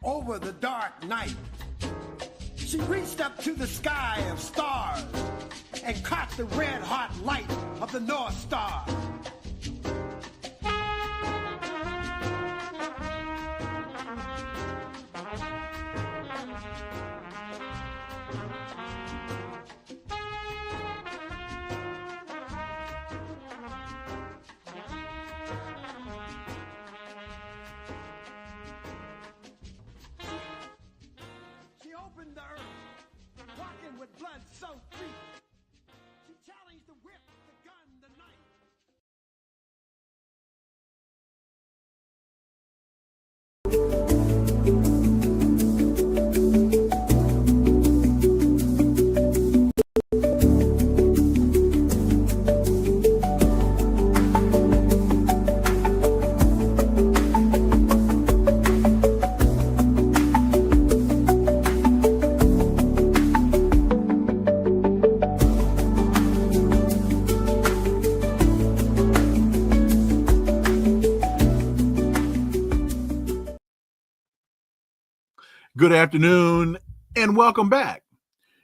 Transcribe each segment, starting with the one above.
over the dark night. She reached up to the sky of stars and caught the red-hot light of the North Star. The earth, walking with blood-soaked feet. She challenged the whip, the gun, the knife. Good afternoon and welcome back.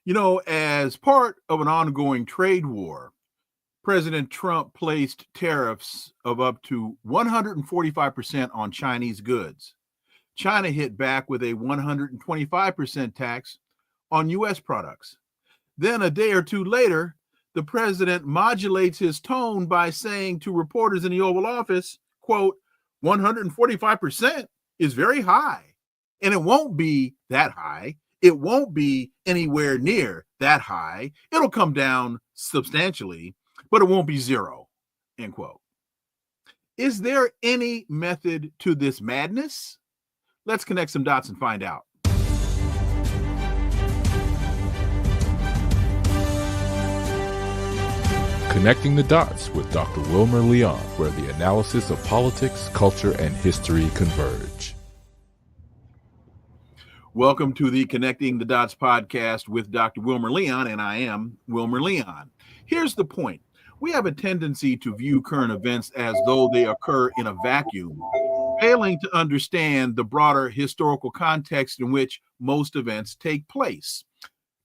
You know, as part of an ongoing trade war, President Trump placed tariffs of up to 145% on Chinese goods. China hit back with a 125% tax on U.S. products. Then a day or two later, the president modulates his tone by saying to reporters in the Oval Office, quote, 145% is very high. And it won't be that high. It won't be anywhere near that high. It'll come down substantially, but it won't be zero, end quote. Is there any method to this madness? Let's connect some dots and find out. Connecting the Dots with Dr. Wilmer Leon, where the analysis of politics, culture, and history converge. Welcome to the Connecting the Dots podcast with Dr. Wilmer Leon, and I am Wilmer Leon. Here's the point. We have a tendency to view current events as though they occur in a vacuum, failing to understand the broader historical context in which most events take place.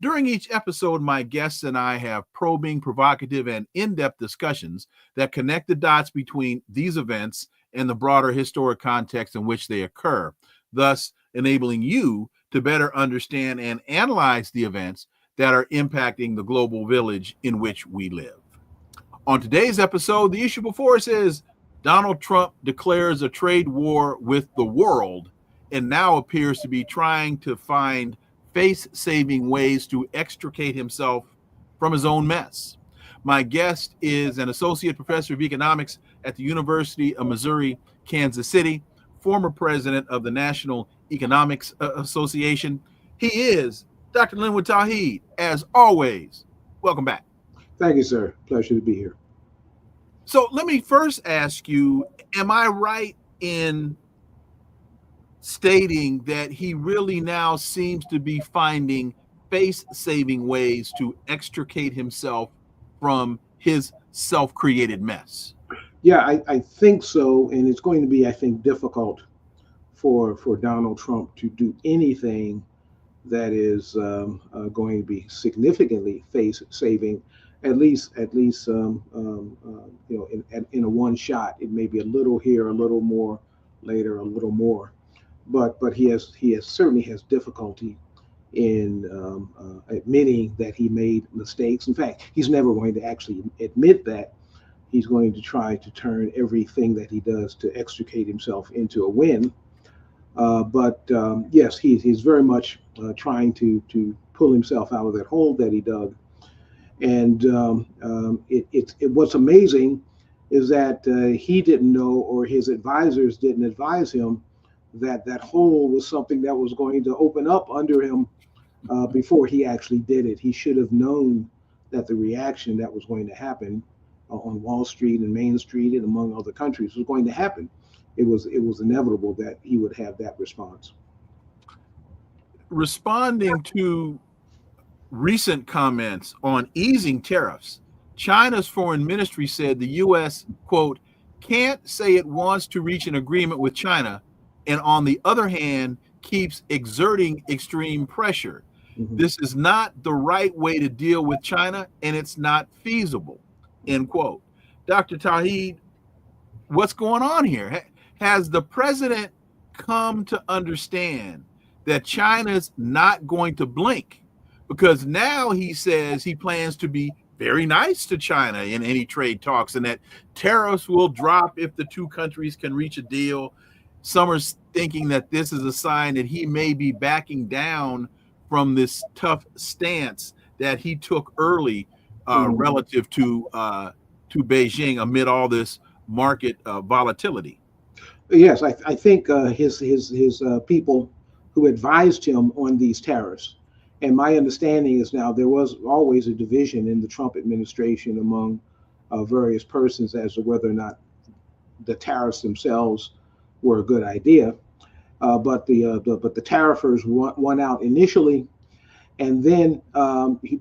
During each episode, my guests and I have probing, provocative, and in-depth discussions that connect the dots between these events and the broader historic context in which they occur, thus enabling you to better understand and analyze the events that are impacting the global village in which we live. On today's episode, the issue before us is Donald Trump declares a trade war with the world and now appears to be trying to find face-saving ways to extricate himself from his own mess. My guest is an associate professor of economics at the University of Missouri, Kansas City, former president of the National Economics Association. He is Dr. Linwood Tauheed. As always, welcome back. Thank you, sir. Pleasure to be here. So let me first ask you, am I right in stating that he really now seems to be finding face-saving ways to extricate himself from his self-created mess? Yeah, I think so. And it's going to be, I think, difficult for Donald Trump to do anything that is going to be significantly face-saving, at least you know, in a one shot. It may be a little here, a little more later, a little more, but he certainly has difficulty in admitting that he made mistakes. In fact, he's never going to actually admit that. He's going to try to turn everything that he does to extricate himself into a win. But yes, he's very much trying to pull himself out of that hole that he dug. And what's amazing is that he didn't know, or his advisors didn't advise him, that that hole was something that was going to open up under him before he actually did it. He should have known that the reaction that was going to happen on Wall Street and Main Street and among other countries was going to happen. It was inevitable that he would have that response. Responding to recent comments on easing tariffs, China's foreign ministry said the U.S., quote, can't say it wants to reach an agreement with China and on the other hand, keeps exerting extreme pressure. Mhm. This is not the right way to deal with China, and it's not feasible, end quote. Dr. Tauheed, what's going on here? Has the president come to understand that China's not going to blink? Because now he says he plans to be very nice to China in any trade talks, and that tariffs will drop if the two countries can reach a deal. Some are thinking that this is a sign that he may be backing down from this tough stance that he took early relative to Beijing amid all this market volatility. Yes, I think his people who advised him on these tariffs, and my understanding is now there was always a division in the Trump administration among various persons as to whether or not the tariffs themselves were a good idea. But the tariffers won out initially, and then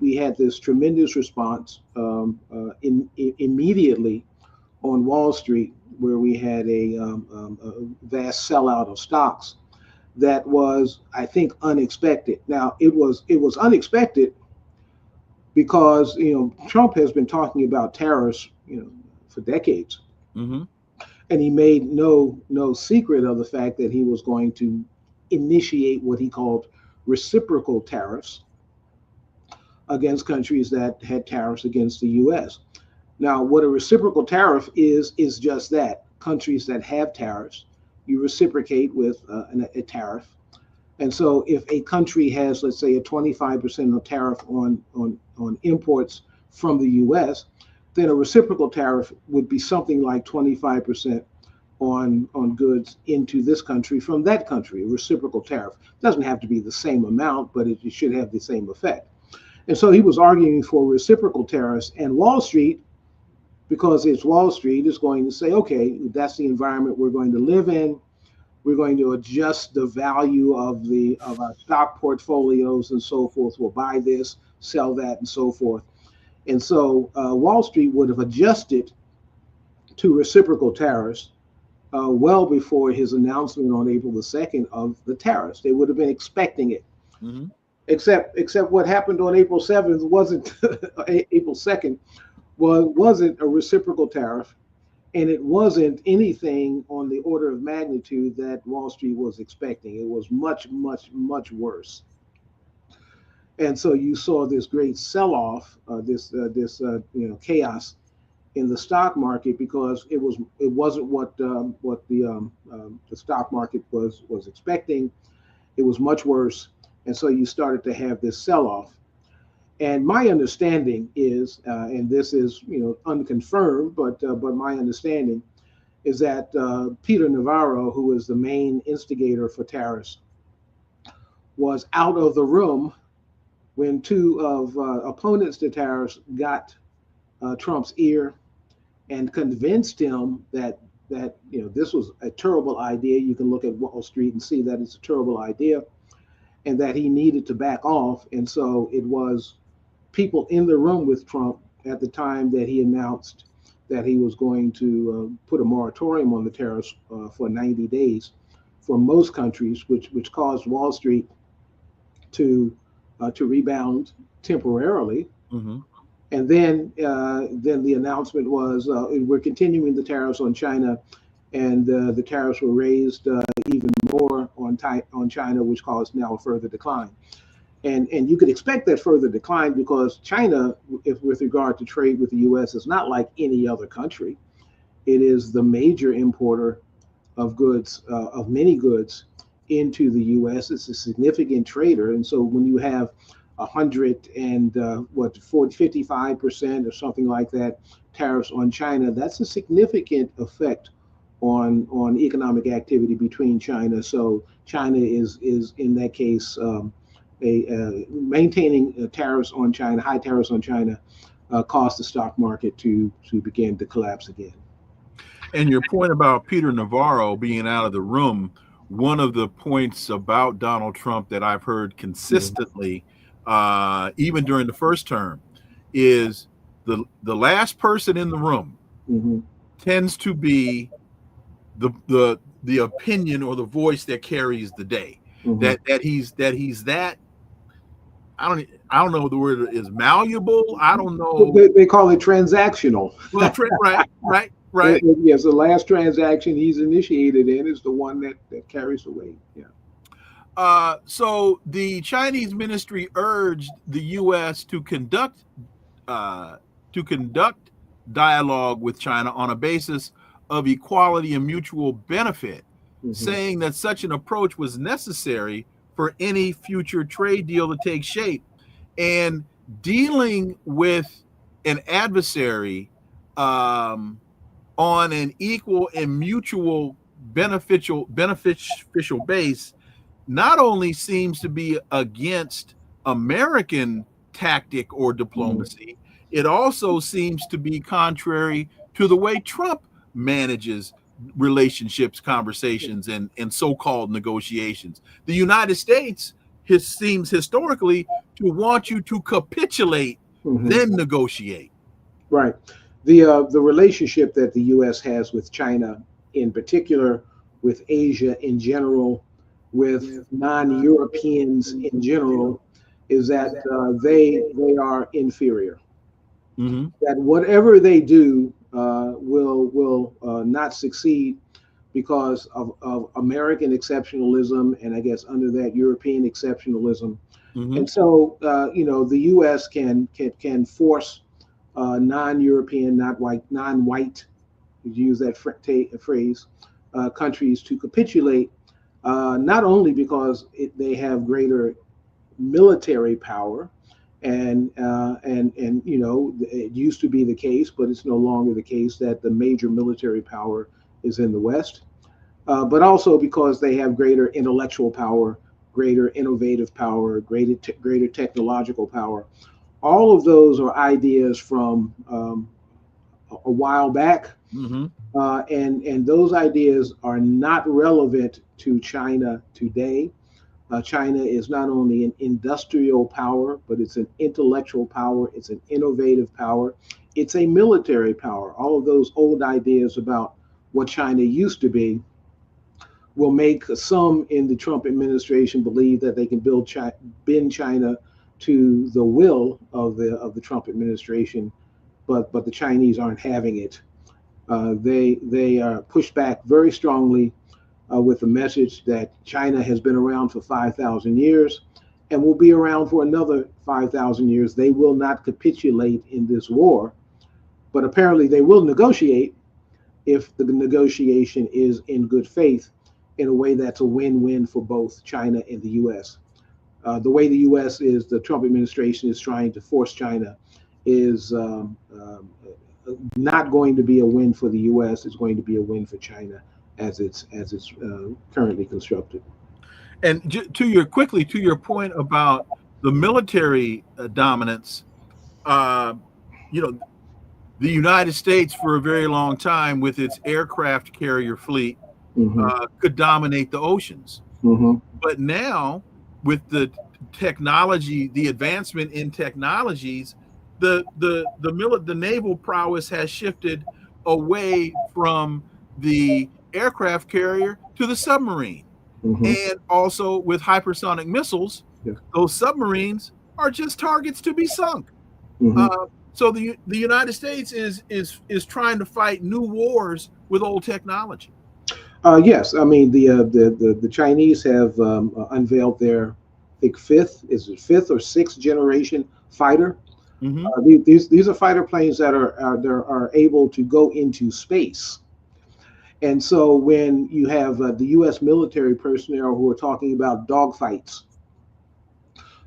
we had this tremendous response immediately on Wall Street, where we had a vast sellout of stocks that was, I think, unexpected. Now, it was unexpected because Trump has been talking about tariffs for decades, Mm-hmm. and he made no secret of the fact that he was going to initiate what he called reciprocal tariffs against countries that had tariffs against the U.S. Now, what a reciprocal tariff is just that. Countries that have tariffs, you reciprocate with a tariff. And so if a country has, let's say, a 25% tariff on imports from the US, then a reciprocal tariff would be something like 25% on goods into this country from that country. A reciprocal tariff doesn't have to be the same amount, but it should have the same effect. And so he was arguing for reciprocal tariffs, and Wall Street, because it's Wall Street, is going to say, okay, that's the environment we're going to live in. We're going to adjust the value of our stock portfolios and so forth. We'll buy this, sell that, and so forth. And so Wall Street would have adjusted to reciprocal tariffs well before his announcement on April the 2nd of the tariffs. They would have been expecting it. Mm-hmm. Except what happened on April 7th wasn't April 2nd. Wasn't a reciprocal tariff, and it wasn't anything on the order of magnitude that Wall Street was expecting. It was much, much, much worse. And so you saw this great sell-off, this chaos in the stock market, because it wasn't what the stock market was expecting. It was much worse, and so you started to have this sell-off. And my understanding is, and this is unconfirmed, but my understanding is that Peter Navarro, who is the main instigator for tariffs, was out of the room when two of opponents to tariffs got Trump's ear and convinced him that this was a terrible idea. You can look at Wall Street and see that it's a terrible idea, and that he needed to back off. And so it was people in the room with Trump at the time that he announced that he was going to put a moratorium on the tariffs for 90 days for most countries, which caused Wall Street to rebound temporarily. Mm-hmm. And then the announcement was we're continuing the tariffs on China, and the tariffs were raised even more on China, which caused now a further decline. And you could expect that further decline because China, with regard to trade with the U.S., is not like any other country. It is the major importer of goods, of many goods, into the U.S. It's a significant trader, and so when you have 55% or something like that tariffs on China, that's a significant effect on economic activity between China. So China is in that case. Maintaining tariffs on China, high tariffs on China, caused the stock market to begin to collapse again. And your point about Peter Navarro being out of the room, one of the points about Donald Trump that I've heard consistently, even during the first term, is the last person in the room tends to be the opinion or the voice that carries the day. that he's that I don't know, the word is malleable. I don't know. They call it transactional. Well, right. Yes, the last transaction he's initiated in is the one that carries the weight. Yeah. So the Chinese ministry urged the U.S. to conduct dialogue with China on a basis of equality and mutual benefit, saying that such an approach was necessary for any future trade deal to take shape. And dealing with an adversary on an equal and mutual beneficial base not only seems to be against American tactic or diplomacy, it also seems to be contrary to the way Trump manages relationships, conversations, and so-called negotiations. The United States seems historically to want you to capitulate, then negotiate. Right. The relationship that the U.S. has with China, in particular, with Asia in general, with non-Europeans in general, is that they are inferior. That whatever they do will not succeed because of American exceptionalism, and I guess under that European exceptionalism. And so the U.S. can force non-European, non-white, you use that phrase, countries to capitulate, not only because they have greater military power, and it used to be the case, but it's no longer the case that the major military power is in the West, but also because they have greater intellectual power, greater innovative power, greater technological power. All of those are ideas from a while back, and those ideas are not relevant to China today. China is not only an industrial power, but it's an intellectual power, it's an innovative power, it's a military power. All of those old ideas about what China used to be will make some in the Trump administration believe that they can bend China to the will of the Trump administration, but the Chinese aren't having it. They are pushed back very strongly with the message that China has been around for 5,000 years and will be around for another 5,000 years. They will not capitulate in this war, but apparently they will negotiate if the negotiation is in good faith, in a way that's a win-win for both China and the U.S. The way the U.S. the Trump administration is trying to force China is not going to be a win for the U.S. It's going to be a win for China as it's currently constructed. And to your point about the military dominance, the United States for a very long time with its aircraft carrier fleet could dominate the oceans. But now with the technology, the advancement in technologies, the naval prowess has shifted away from the aircraft carrier to the submarine. And also with hypersonic missiles, those submarines are just targets to be sunk. So the United States is trying to fight new wars with old technology. Yes, I mean the Chinese have unveiled their, I think fifth or sixth generation fighter. These are fighter planes that are able to go into space. And so when you have the U.S. military personnel who are talking about dogfights,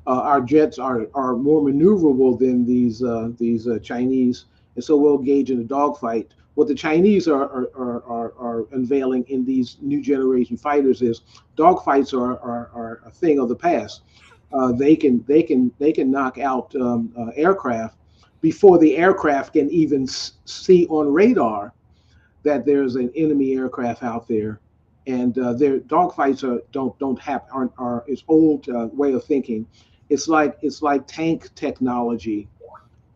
our jets are more maneuverable than these Chinese, and so we'll engage in a dogfight. What the Chinese are unveiling in these new generation fighters is dogfights are a thing of the past. They can knock out aircraft before the aircraft can even see on radar that there's an enemy aircraft out there, and their dogfights are its old way of thinking. It's like tank technology,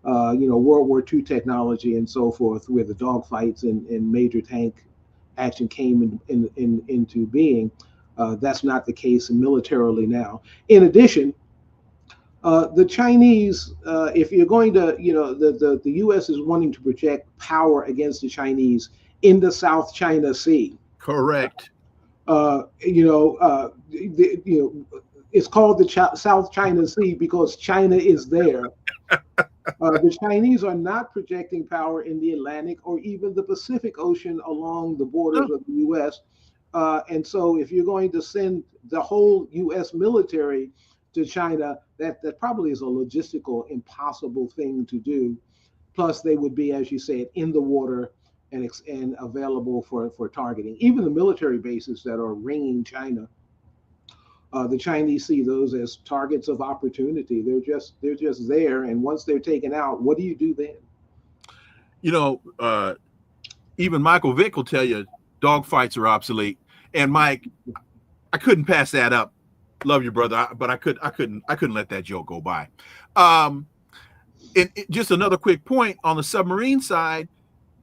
World War II technology and so forth, where the dogfights and major tank action came into being. That's not the case militarily now. In addition, the Chinese, if you're going to, the U.S. is wanting to project power against the Chinese in the South China Sea. Correct. It's called the South China Sea because China is there. The Chinese are not projecting power in the Atlantic or even the Pacific Ocean along the borders of the U.S. And so if you're going to send the whole U.S. military to China, that probably is a logistical impossible thing to do. Plus, they would be, as you said, in the water and available for targeting. Even the military bases that are ringing China, the Chinese see those as targets of opportunity. They're just there, and once they're taken out, what do you do then? Even Michael Vick will tell you dogfights are obsolete. And Mike, I couldn't pass that up. Love you, brother, but I couldn't let that joke go by. Just another quick point on the submarine side,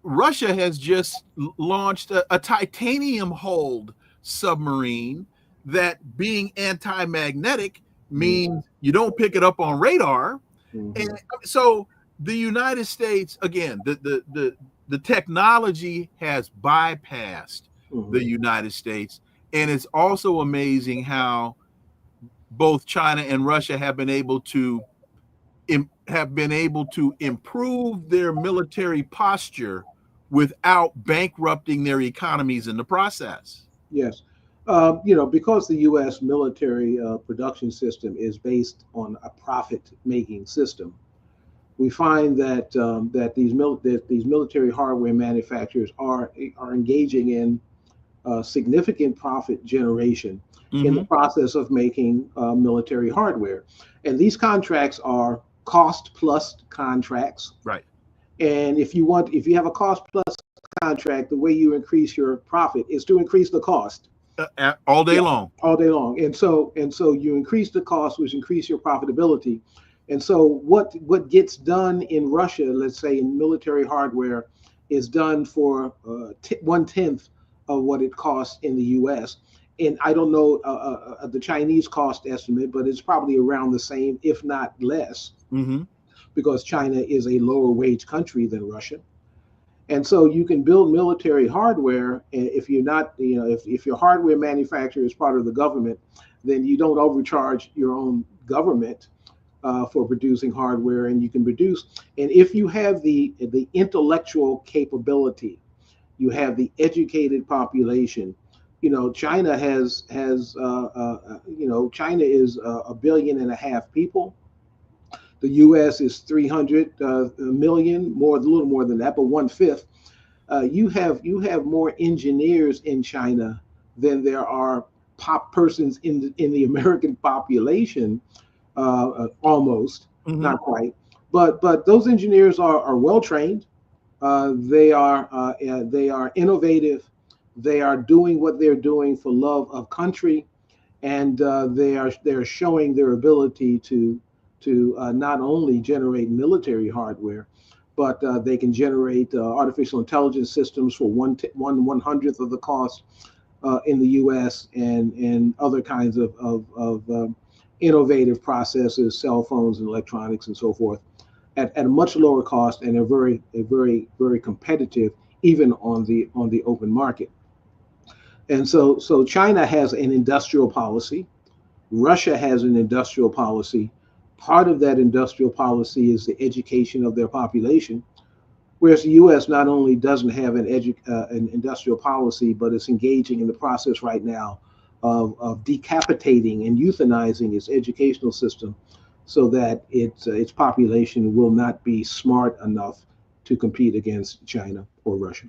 Russia has just launched a titanium-hulled submarine that, being anti-magnetic, means you don't pick it up on radar. And so the United States, again, the technology has bypassed the United States. And it's also amazing how both China and Russia have been able to improve their military posture without bankrupting their economies in the process. Yes. Because the U.S. military production system is based on a profit-making system, we find that these military hardware manufacturers are engaging in significant profit generation in the process of making military hardware. And these contracts are cost plus contracts. Right. And if you have a cost plus contract, the way you increase your profit is to increase the cost. All day long. All day long. And so you increase the cost, which increase your profitability. And so what gets done in Russia, let's say in military hardware, is done for 1/10 of what it costs in the U.S. And I don't know the Chinese cost estimate, but it's probably around the same, if not less, because China is a lower wage country than Russia. And so you can build military hardware. If you're not, if your hardware manufacturer is part of the government, then you don't overcharge your own government for producing hardware, and you can produce. And if you have the intellectual capability, you have the educated population. China has China is 1.5 billion people. The U.S. is 300 million, a little more than that, but 1/5. You have more engineers in China than there are persons in the American population, almost, not quite. But those engineers are well trained. They are innovative. They are doing what they're doing for love of country, and they're showing their ability to not only generate military hardware, but they can generate artificial intelligence systems for 1/100th of the cost in the U.S. and other kinds of innovative processors, cell phones, and electronics, and so forth, at a much lower cost, and are very competitive even on the open market. And so China has an industrial policy. Russia has an industrial policy. Part of that industrial policy is the education of their population, whereas the U.S. not only doesn't have an industrial policy, but it's engaging in the process right now of decapitating and euthanizing its educational system, so that its population will not be smart enough to compete against China or Russia.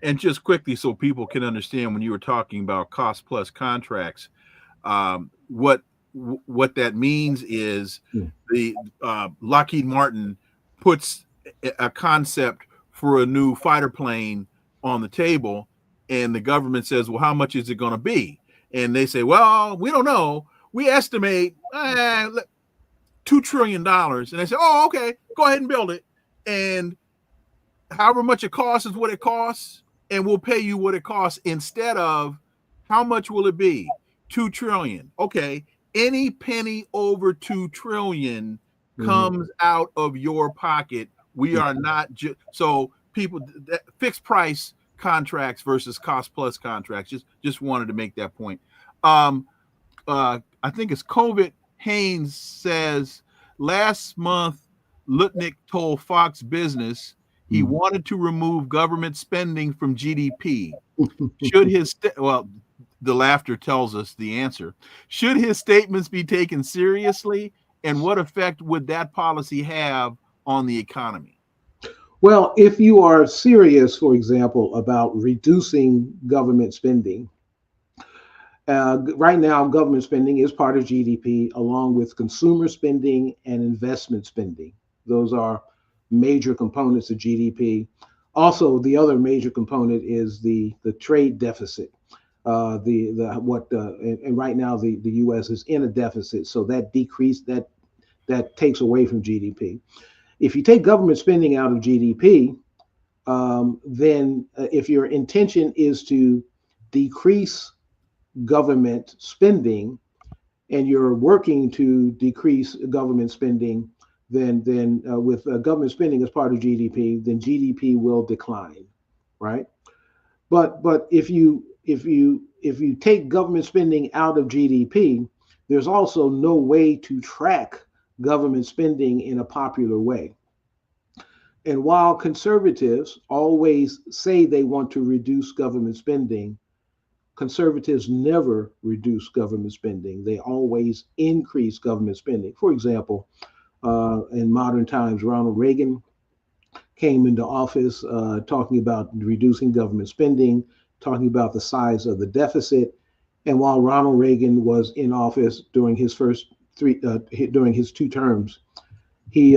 And just quickly, so people can understand, when you were talking about cost plus contracts, what that means is the Lockheed Martin puts a concept for a new fighter plane on the table, and the government says, well, how much is it going to be? And they say, well, we don't know. We estimate $2 trillion. And they say, oh, okay, go ahead and build it. And however much it costs is what it costs, and we'll pay you what it costs, instead of how much will it be? 2 trillion. Okay. Any penny over 2 trillion comes out of your pocket. We are not so people fixed price contracts versus cost plus contracts. Just wanted to make that point. I think it's COVID. Haynes says last month Lutnick told Fox Business he wanted to remove government spending from GDP. Should his the laughter tells us the answer. Should his statements be taken seriously, and what effect would that policy have on the economy? Well, if you are serious, for example, about reducing government spending, right now, government spending is part of GDP, along with consumer spending and investment spending. Those are major components of GDP. Also, the other major component is the trade deficit. And right now the U.S. is in a deficit, so that decrease that takes away from GDP. If you take government spending out of GDP, then if your intention is to decrease government spending, and you're working to decrease government spending, then with government spending as part of GDP, then GDP will decline, right? But if you take government spending out of GDP, there's also no way to track government spending in a popular way. And while conservatives always say they want to reduce government spending, conservatives never reduce government spending. They always increase government spending. For example, in modern times, Ronald Reagan came into office talking about reducing government spending, talking about the size of the deficit. And while Ronald Reagan was in office during his during his 2 terms, the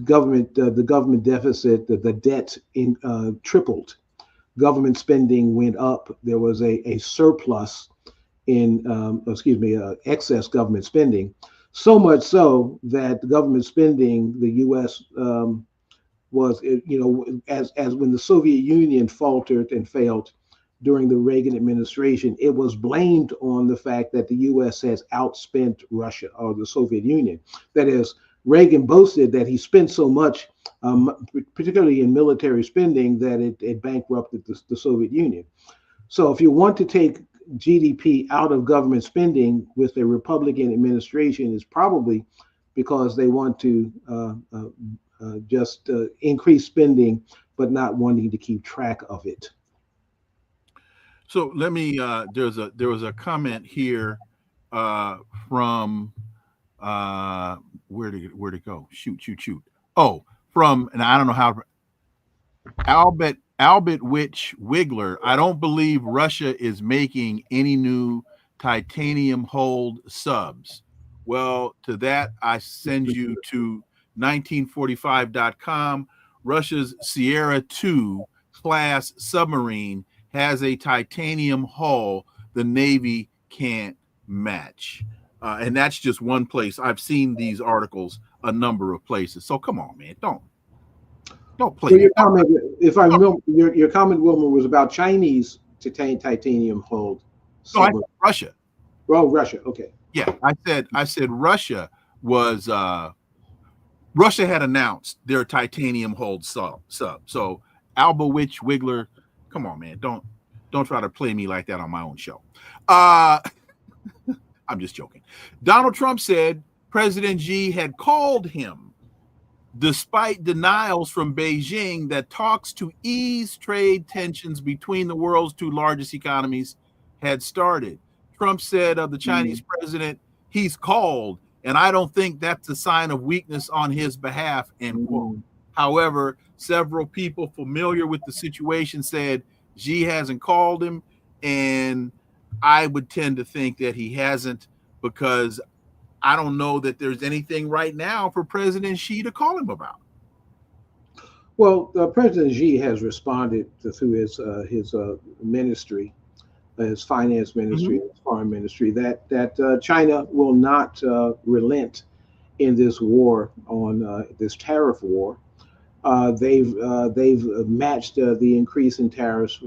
government deficit, the debt tripled. Government spending went up. There was a surplus in, excess government spending. So much so that government spending, the U.S. Was, as when the Soviet Union faltered and failed during the Reagan administration, it was blamed on the fact that the U.S. has outspent Russia or the Soviet Union. That is, Reagan boasted that he spent so much, particularly in military spending, that it bankrupted the Soviet Union. So if you want to take GDP out of government spending with a Republican administration, it's probably because they want to just increase spending, but not wanting to keep track of it. So let me. There was a comment here from where'd it go? Shoot. Oh, from, and I don't know how. Albert Witch Wiggler. I don't believe Russia is making any new titanium hold subs. Well, to that I send you to 1945.com. Russia's Sierra 2 class submarine has a titanium hull the Navy can't match. And that's just one place. I've seen these articles a number of places. So come on, man. Don't play. So your comment, if I remember, your comment, Wilmer, was about Chinese titanium hulled. No, Russia. Oh, Russia. Okay. Yeah, I said Russia was Russia had announced their titanium hulled sub. So Alba Witch Wiggler, come on, man. Don't try to play me like that on my own show. I'm just joking. Donald Trump said President Xi had called him despite denials from Beijing that talks to ease trade tensions between the world's 2 largest economies had started. Trump said of the Chinese president, he's called, and I don't think that's a sign of weakness on his behalf, end quote. However, several people familiar with the situation said Xi hasn't called him, and I would tend to think that he hasn't, because I don't know that there's anything right now for President Xi to call him about. Well, President Xi has responded through his ministry, his finance ministry, his foreign ministry, that China will not relent in this war on this tariff war. They've matched the increase in tariffs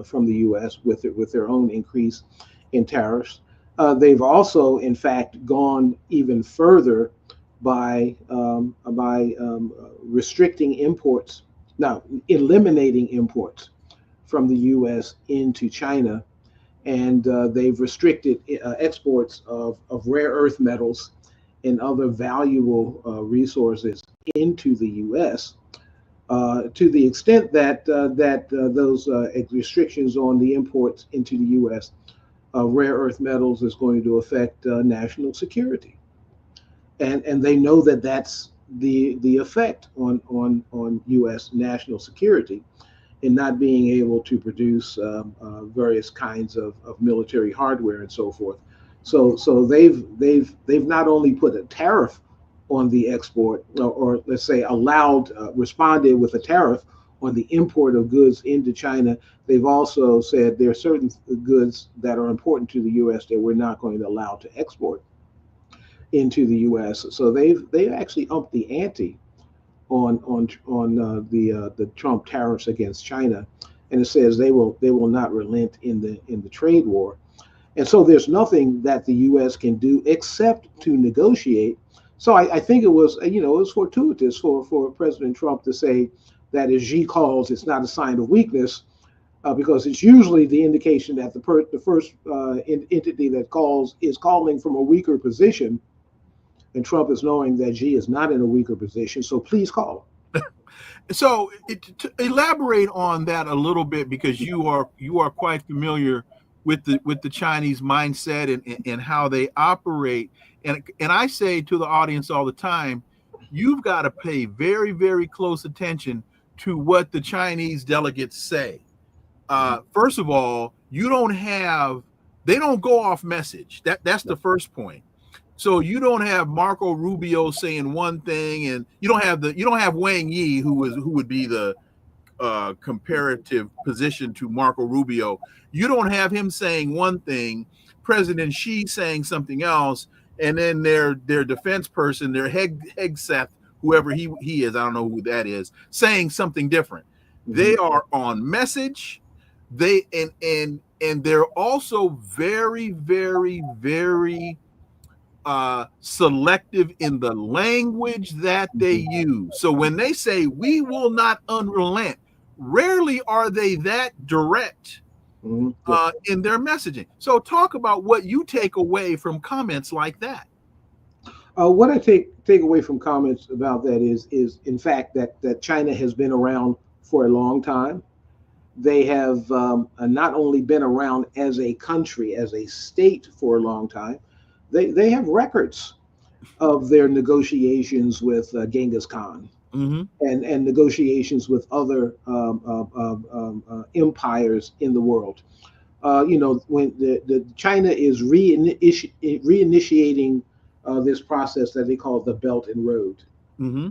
from the U.S. with their own increase in tariffs. They've also, in fact, gone even further by restricting imports, now eliminating imports from the U.S. into China, and they've restricted exports of rare earth metals and other valuable resources into the U.S. To the extent that those restrictions on the imports into the U.S. Rare earth metals is going to affect national security, and they know that that's the effect on U.S. national security in not being able to produce various kinds of military hardware and so forth. So they've not only put a tariff on the export, or let's say responded with a tariff on the import of goods into China. They've also said there are certain goods that are important to the U.S. that we're not going to allow to export into the U.S. So they've actually upped the ante on the Trump tariffs against China, and it says they will not relent in the trade war. And so there's nothing that the U.S. can do except to negotiate. So I think it was fortuitous for President Trump to say that, as Xi calls, it's not a sign of weakness, because it's usually the indication that the first entity that calls is calling from a weaker position, and Trump is knowing that Xi is not in a weaker position. So please call. So to elaborate on that a little bit, because you are quite familiar with the Chinese mindset and how they operate, and I say to the audience all the time, you've got to pay very, very close attention to what the Chinese delegates say. First of all, they don't go off message. That's the first point. So you don't have Marco Rubio saying one thing, and you don't have Wang Yi, who would be the comparative position to Marco Rubio. You don't have him saying one thing, President Xi saying something else, and then their defense person, their Hegseth, whoever he is, I don't know who that is, saying something different. Mm-hmm. They are on message. They and they're also very, very, very selective in the language that they use. So when they say we will not unrelent, rarely are they that direct in their messaging. So talk about what you take away from comments like that. What I take away from comments about that is in fact that China has been around for a long time. They have not only been around as a country, as a state for a long time. They have records of their negotiations with Genghis Khan, mm-hmm. and negotiations with other empires in the world. When the China is reinitiating this process that they call the Belt and Road. Mm-hmm.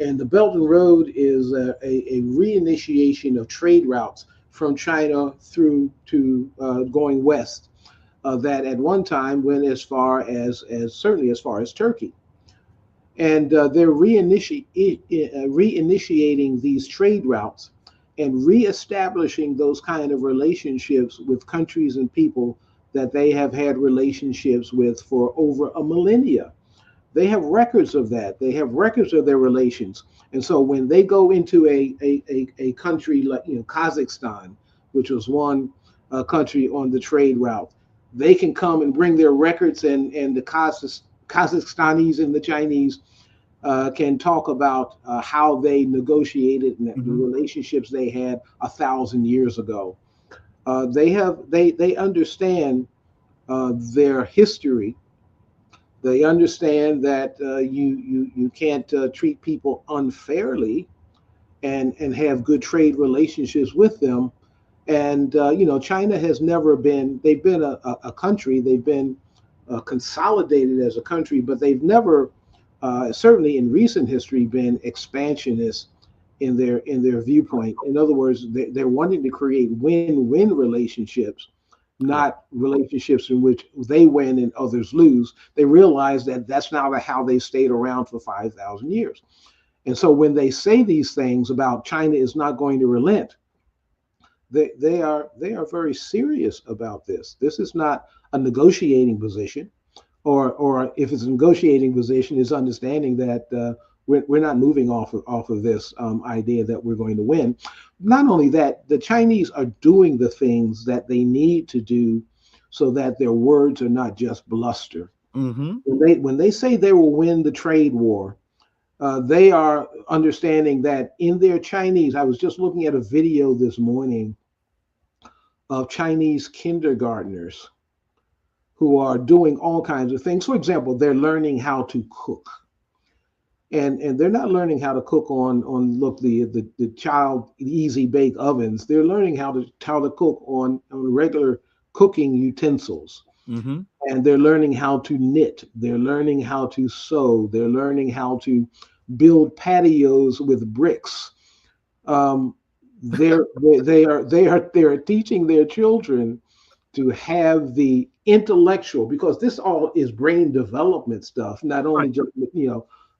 And the Belt and Road is a reinitiation of trade routes from China through to going west. That at one time went as far as certainly as far as Turkey. And they're reinitiating these trade routes and reestablishing those kind of relationships with countries and people that they have had relationships with for over a millennia. They have records of that. They have records of their relations. And so when they go into a country like Kazakhstan, which was one country on the trade route, they can come and bring their records, and the Kazakhstanis and the Chinese can talk about how they negotiated and mm-hmm. the relationships they had 1,000 years ago. They understand their history. They understand that you can't treat people unfairly and have good trade relationships with them. And China has never been. They've been a country. They've been consolidated as a country, but they've never, certainly in recent history, been expansionist in their viewpoint. In other words, they're wanting to create win-win relationships, not relationships in which they win and others lose. They realize that that's not how they stayed around for 5,000 years. And so when they say these things about China is not going to relent, they are very serious about this. This is not a negotiating position, or if it's a negotiating position, is understanding that we're not moving off of this idea that we're going to win. Not only that, the Chinese are doing the things that they need to do so that their words are not just bluster. Mm-hmm. When they say they will win the trade war, they are understanding that in their Chinese. I was just looking at a video this morning of Chinese kindergartners who are doing all kinds of things. For example, they're learning how to cook. And they're not learning how to cook on look the child easy bake ovens. They're learning how to cook on regular cooking utensils. Mm-hmm. And they're learning how to knit. They're learning how to sew. They're learning how to build patios with bricks. They are teaching their children to have the intellectual, because this all is brain development stuff, not only just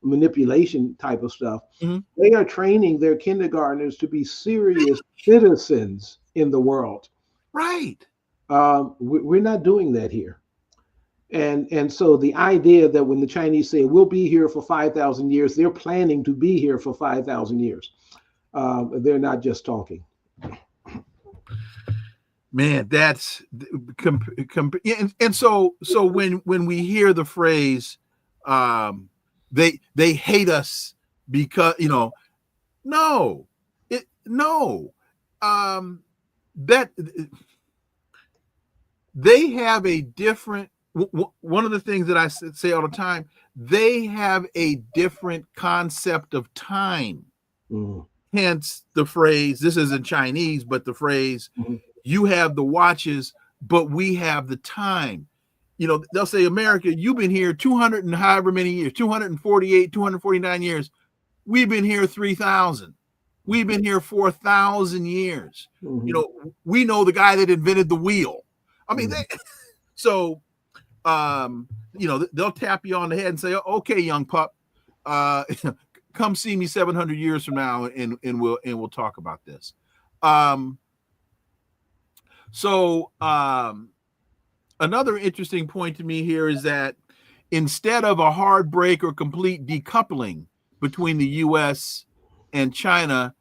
manipulation type of stuff. Mm-hmm. They are training their kindergartners to be serious citizens in the world. Right. We're not doing that here. And so the idea that when the Chinese say we'll be here for 5,000 years, they're planning to be here for 5,000 years. They're not just talking. Man, that's and so when we hear the phrase, they hate us because that they have a different. One of the things that I say all the time, they have a different concept of time. Mm. Hence the phrase, this isn't Chinese, but the phrase, Mm-hmm. You have the watches, but we have the time. They'll say, America, you've been here 200 and however many years, 248, 249 years. We've been here 3,000. We've been here 4,000 years. Mm-hmm. We know the guy that invented the wheel. I mean, they'll tap you on the head and say, okay, young pup, come see me 700 years from now, and we'll talk about this. So another interesting point to me here is that instead of a hard break or complete decoupling between the U.S. and China,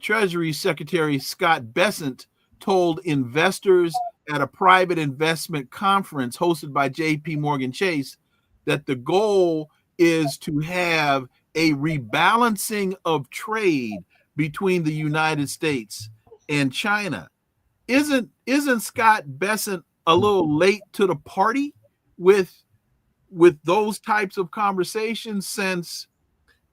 Treasury Secretary Scott Bessent told investors at a private investment conference hosted by J.P. Morgan Chase that the goal is to have a rebalancing of trade between the United States and China. Isn't Scott Bessent a little late to the party with those types of conversations, since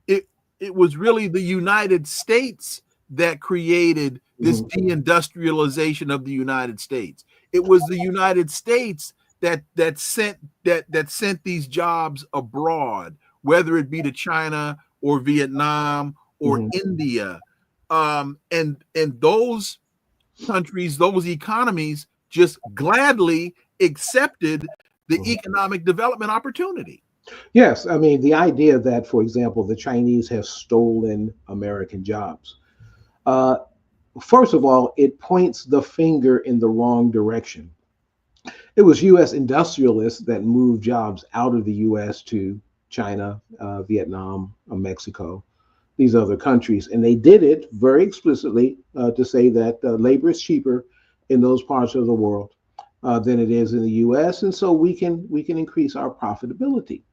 it was really the United States that created this deindustrialization of the United States? It was the United States that sent these jobs abroad, whether it be to China or Vietnam or India, and those countries, those economies just gladly accepted the economic development opportunity. Yes, I mean, the idea that, for example, the Chinese have stolen American jobs. First of all, it points the finger in the wrong direction. It was U.S. industrialists that moved jobs out of the U.S. to China, Vietnam, Mexico, these other countries. And they did it very explicitly to say that labor is cheaper in those parts of the world than it is in the U.S. And so we can increase our profitability.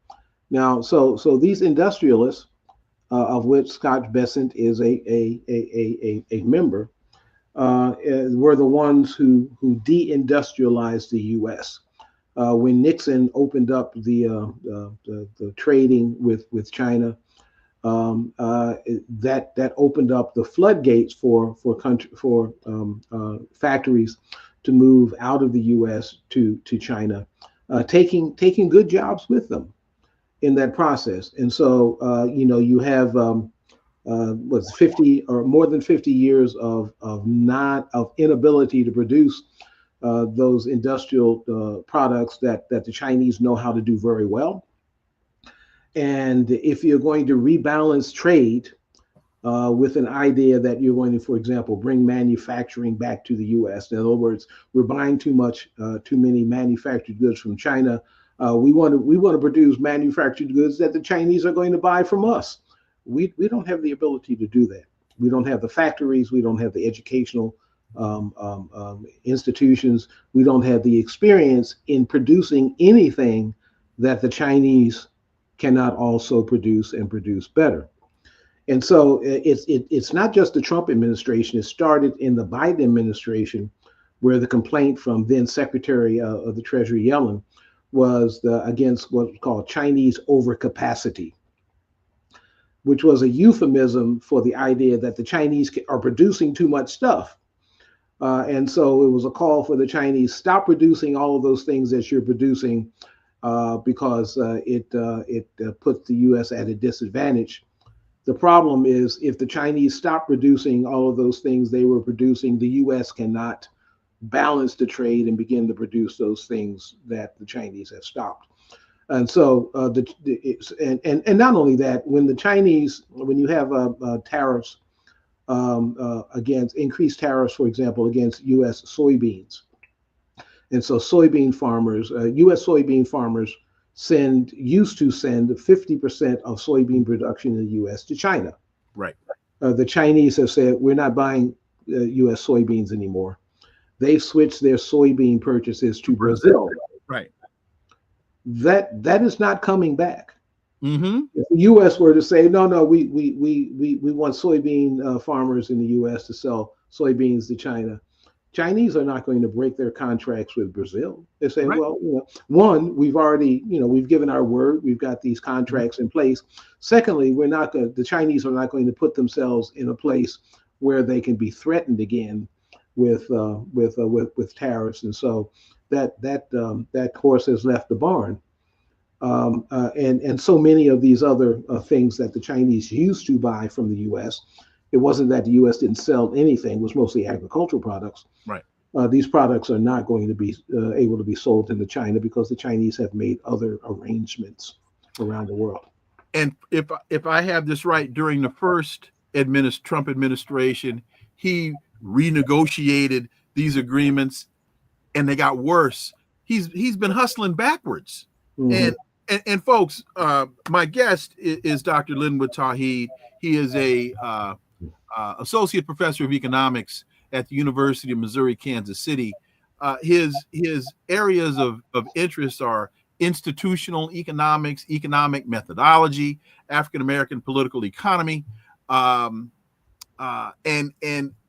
Now, so these industrialists, of which Scott Bessent is a member, were the ones who deindustrialized the U.S. When Nixon opened up the trading with China, that opened up the floodgates for factories to move out of the U.S. to China, taking good jobs with them in that process. And so you have 50 or more than 50 years of inability to produce those industrial products that the Chinese know how to do very well. And if you're going to rebalance trade, with an idea that you're going to, for example, bring manufacturing back to the U.S. In other words, we're buying too many manufactured goods from China. We want to produce manufactured goods that the Chinese are going to buy from us. We don't have the ability to do that. We don't have the factories. We don't have the educational institutions. We don't have the experience in producing anything that the Chinese cannot also produce and produce better. And so it's not just the Trump administration. It started in the Biden administration, where the complaint from then Secretary of the Treasury Yellen was against what was called Chinese overcapacity, which was a euphemism for the idea that the Chinese are producing too much stuff. And so it was a call for the Chinese, stop producing all of those things that you're producing because it puts the U.S. at a disadvantage. The problem is, if the Chinese stop producing all of those things they were producing, the U.S. cannot balance the trade and begin to produce those things that the Chinese have stopped. And so, and not only that, when you have tariffs against increased tariffs, for example, against U.S. soybeans, and so soybean farmers, U.S. soybean farmers used to send 50% of soybean production in the U.S. to China. Right. The Chinese have said, we're not buying U.S. soybeans anymore. They've switched their soybean purchases to Brazil. Right. That is not coming back. Mm-hmm. If the U.S. were to say, no, we want soybean farmers in the U.S. to sell soybeans to China, Chinese are not going to break their contracts with Brazil. They say, right. Well, one, we've given our word. We've got these contracts in place. Secondly, the Chinese are not going to put themselves in a place where they can be threatened again with tariffs. And so that horse has left the barn. And so many of these other things that the Chinese used to buy from the U.S., it wasn't that the U.S. didn't sell anything; it was mostly agricultural products. Right. These products are not going to be able to be sold into China because the Chinese have made other arrangements around the world. And if I have this right, during the first Trump administration, he renegotiated these agreements, and they got worse. He's been hustling backwards. Mm-hmm. And folks, my guest is Dr. Linwood Tauheed. He is a associate professor of economics at the University of Missouri, Kansas City. His areas of interest are institutional economics, economic methodology, African American political economy, and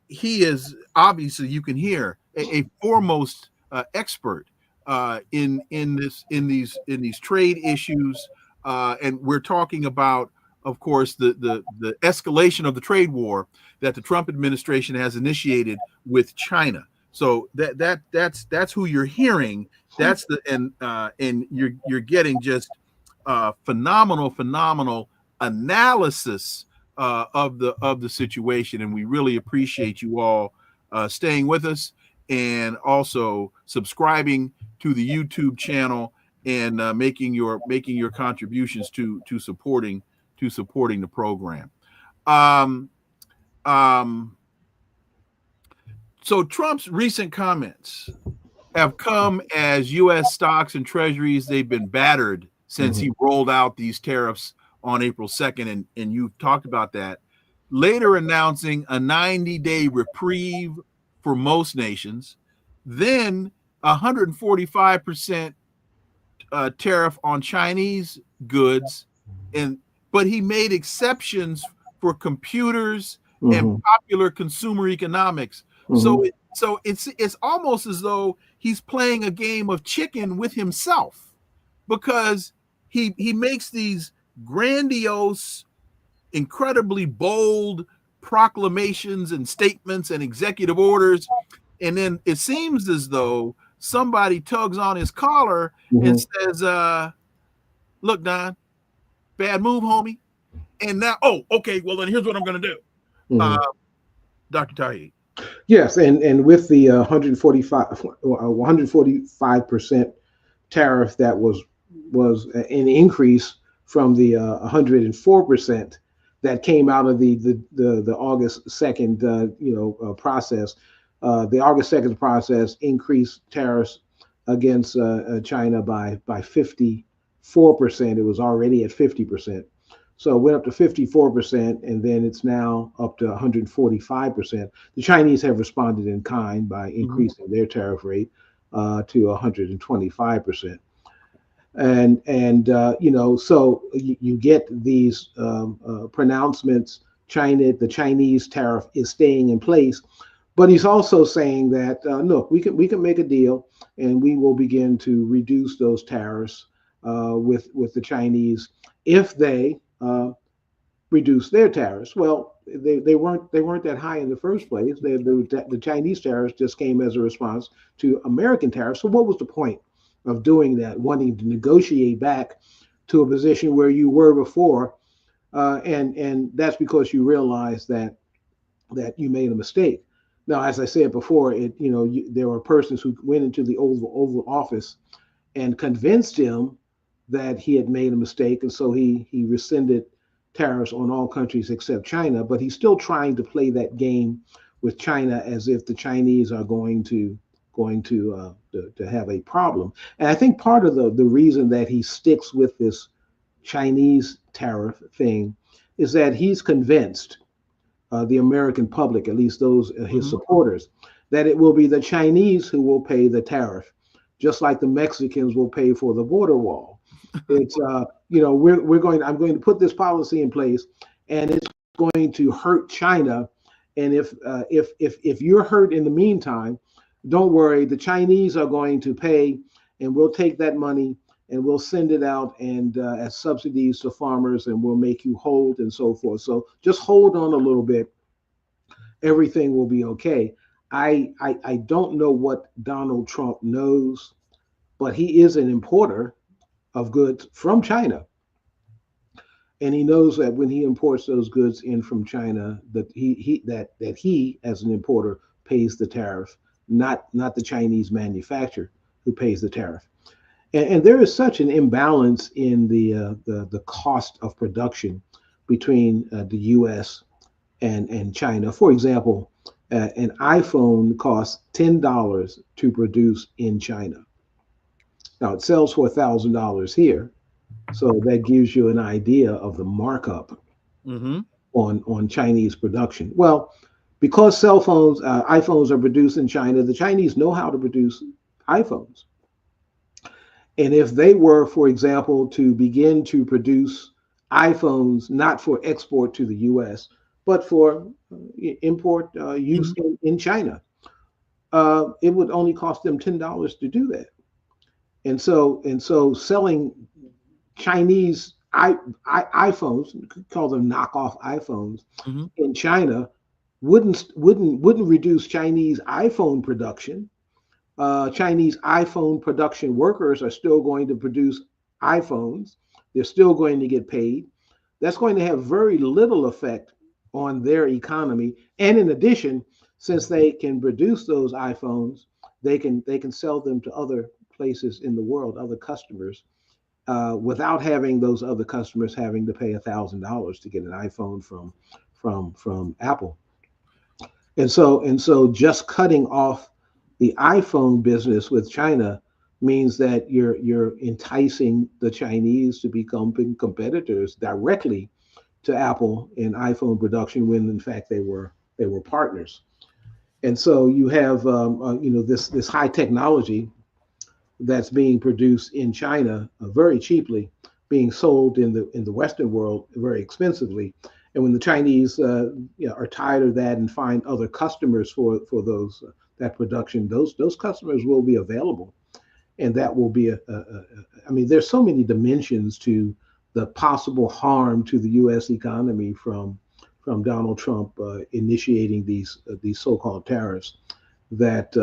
he is obviously, you can hear, a foremost expert in these trade issues, and we're talking about, of course, the escalation of the trade war that the Trump administration has initiated with China. So that's who you're hearing. That's and you're getting just phenomenal analysis of the situation, and we really appreciate you all staying with us and also subscribing to the YouTube channel and making your contributions to supporting the program. So Trump's recent comments have come as U.S. stocks and treasuries, they've been battered since he rolled out these tariffs on April 2nd, and you've talked about that. Later announcing a 90-day reprieve for most nations, then 145% tariff on Chinese goods, but he made exceptions for computers and popular consumer economics. So it's almost as though he's playing a game of chicken with himself, because he makes these grandiose, incredibly bold proclamations and statements and executive orders, and then it seems as though somebody tugs on his collar and says, look, Don, bad move, homie. And now, okay, well, then here's what I'm going to do. Dr. Tauheed. Yes, and with the 145% tariff, that was an increase from the 104% that came out of the August 2nd process. The August 2nd process increased tariffs against China by 54%. It was already at 50%. So it went up to 54%, and then it's now up to 145%. The Chinese have responded in kind by increasing their tariff rate to 125%. So you get these pronouncements. The Chinese tariff is staying in place, but he's also saying that look, we can make a deal, and we will begin to reduce those tariffs with the Chinese if they reduce their tariffs. Well, they weren't that high in the first place. The Chinese tariffs just came as a response to American tariffs. So what was the point of doing that, wanting to negotiate back to a position where you were before? And that's because you realize that you made a mistake. Now, as I said before, there were persons who went into the Oval Office and convinced him that he had made a mistake, and so he rescinded tariffs on all countries except China. But he's still trying to play that game with China as if the Chinese are going to have a problem. And I think part of the reason that he sticks with this Chinese tariff thing is that he's convinced the American public, at least those his supporters, that it will be the Chinese who will pay the tariff, just like the Mexicans will pay for the border wall. It's I'm going to put this policy in place, and it's going to hurt China. And if you're hurt in the meantime, don't worry, the Chinese are going to pay, and we'll take that money and we'll send it out and as subsidies to farmers, and we'll make you whole and so forth. So just hold on a little bit. Everything will be okay. I don't know what Donald Trump knows, but he is an importer of goods from China. And he knows that when he imports those goods in from China, that he as an importer pays the tariff, not the Chinese manufacturer who pays the tariff. And there is such an imbalance in the cost of production between the U.S. and China. For example, an iPhone costs $10 to produce in China. Now it sells for $1,000 here, so that gives you an idea of the markup on Chinese production. Well, because iPhones are produced in China, the Chinese know how to produce iPhones. And if they were, for example, to begin to produce iPhones not for export to the U.S., but for import use in China, it would only cost them $10 to do that. And so selling Chinese iPhones, you could call them knockoff iPhones, in China wouldn't reduce Chinese iPhone production. Chinese iPhone production workers are still going to produce iPhones. They're still going to get paid. That's going to have very little effect on their economy. And in addition, since they can produce those iPhones, they can sell them to other places in the world, other customers, without having those other customers having to pay $1,000 to get an iPhone from Apple. And so just cutting off the iPhone business with China means that you're enticing the Chinese to become competitors directly to Apple in iPhone production, when in fact they were partners. And so you have this high technology that's being produced in China very cheaply, being sold in the Western world very expensively. And when the Chinese are tired of that and find other customers for those that production, those customers will be available, and that will be there's so many dimensions to the possible harm to the U.S. economy from Donald Trump initiating these so-called tariffs, that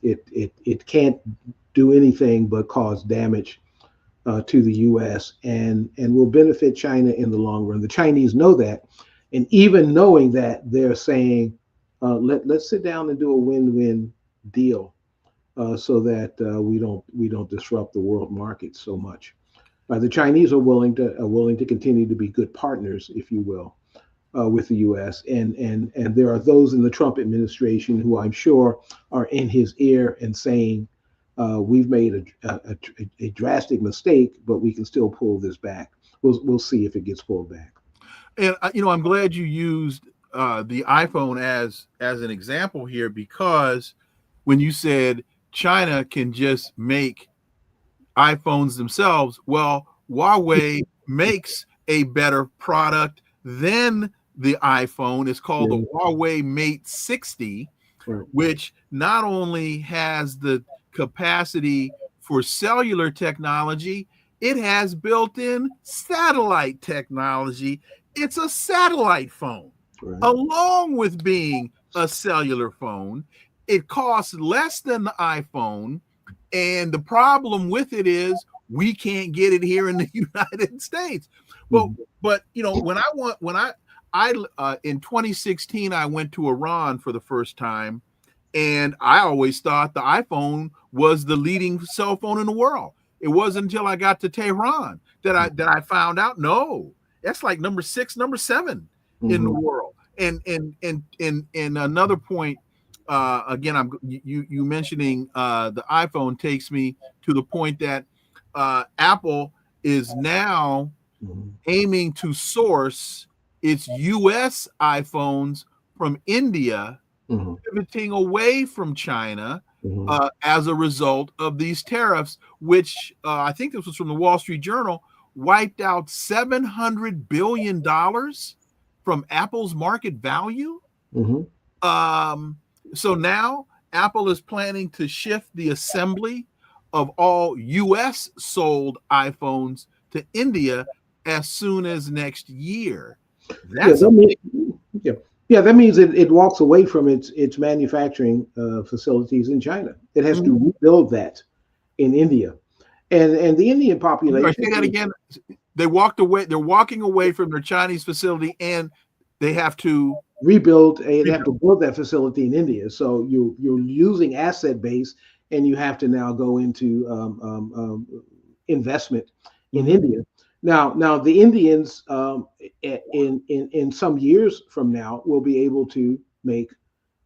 it can't do anything but cause damage to the U.S. and will benefit China in the long run. The Chinese know that, and even knowing that, they're saying, let's sit down and do a win-win deal, so that we don't disrupt the world market so much. The Chinese are willing to continue to be good partners, if you will, with the U.S. And there are those in the Trump administration who I'm sure are in his ear and saying, we've made a drastic mistake, but we can still pull this back. We'll see if it gets pulled back. And I'm glad you used the iPhone as an example here, because when you said China can just make iPhones themselves, well, Huawei makes a better product than the iPhone. It's called the Huawei Mate 60, which not only has the capacity for cellular technology, it has built-in satellite technology. It's a satellite phone, along with being a cellular phone. It costs less than the iPhone, and the problem with it is we can't get it here in the United States. But when I in 2016 I went to Iran for the first time, and I always thought the iPhone was the leading cell phone in the world. It wasn't until I got to Tehran that I found out, no, that's like number 6, number 7 in the world. And another point, again, you mentioning the iPhone takes me to the point that Apple is now aiming to source its U.S. iPhones from India, pivoting away from China as a result of these tariffs, which I think this was from the Wall Street Journal, wiped out $700 billion from Apple's market value. So now Apple is planning to shift the assembly of all U.S. sold iPhones to India as soon as next year. That means it walks away from its manufacturing facilities in China. It has to rebuild that in India, and the Indian population. Say that again. They're walking away from their Chinese facility, and they have to rebuild. They have to build that facility in India. So you're using asset base, and you have to now go into investment in India. Now the Indians in some years from now will be able to make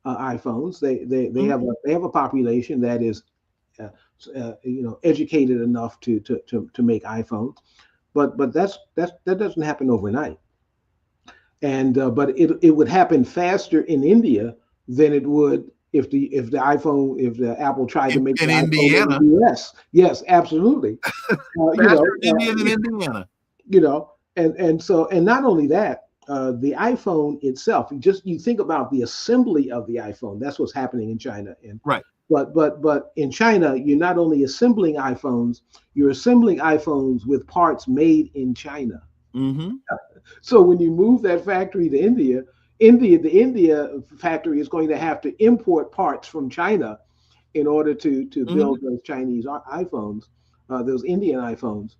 iPhones. They have a population that is educated enough to make iPhones, but that doesn't happen overnight. And but it would happen faster in India than it would if the Apple tried to make in an Indiana. iPhone in the US. Yes, absolutely. Faster in India than Indiana. And not only that, the iPhone itself. You think about the assembly of the iPhone. That's what's happening in China. Right. But in China, you're not only assembling iPhones, you're assembling iPhones with parts made in China. So when you move that factory to India, the India factory is going to have to import parts from China in order to build those Chinese iPhones, those Indian iPhones.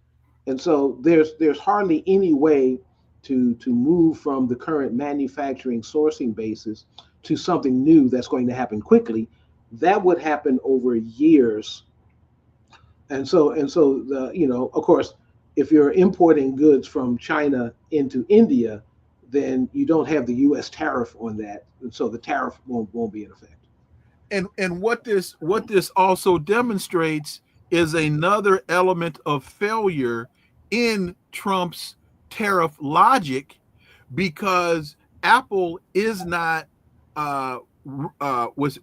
And so there's hardly any way to move from the current manufacturing sourcing basis to something new that's going to happen quickly. That would happen over years. And so of course, if you're importing goods from China into India, then you don't have the U.S. tariff on that, and so the tariff won't be in effect. And what this also demonstrates is another element of failure in Trump's tariff logic, because Apple is not what's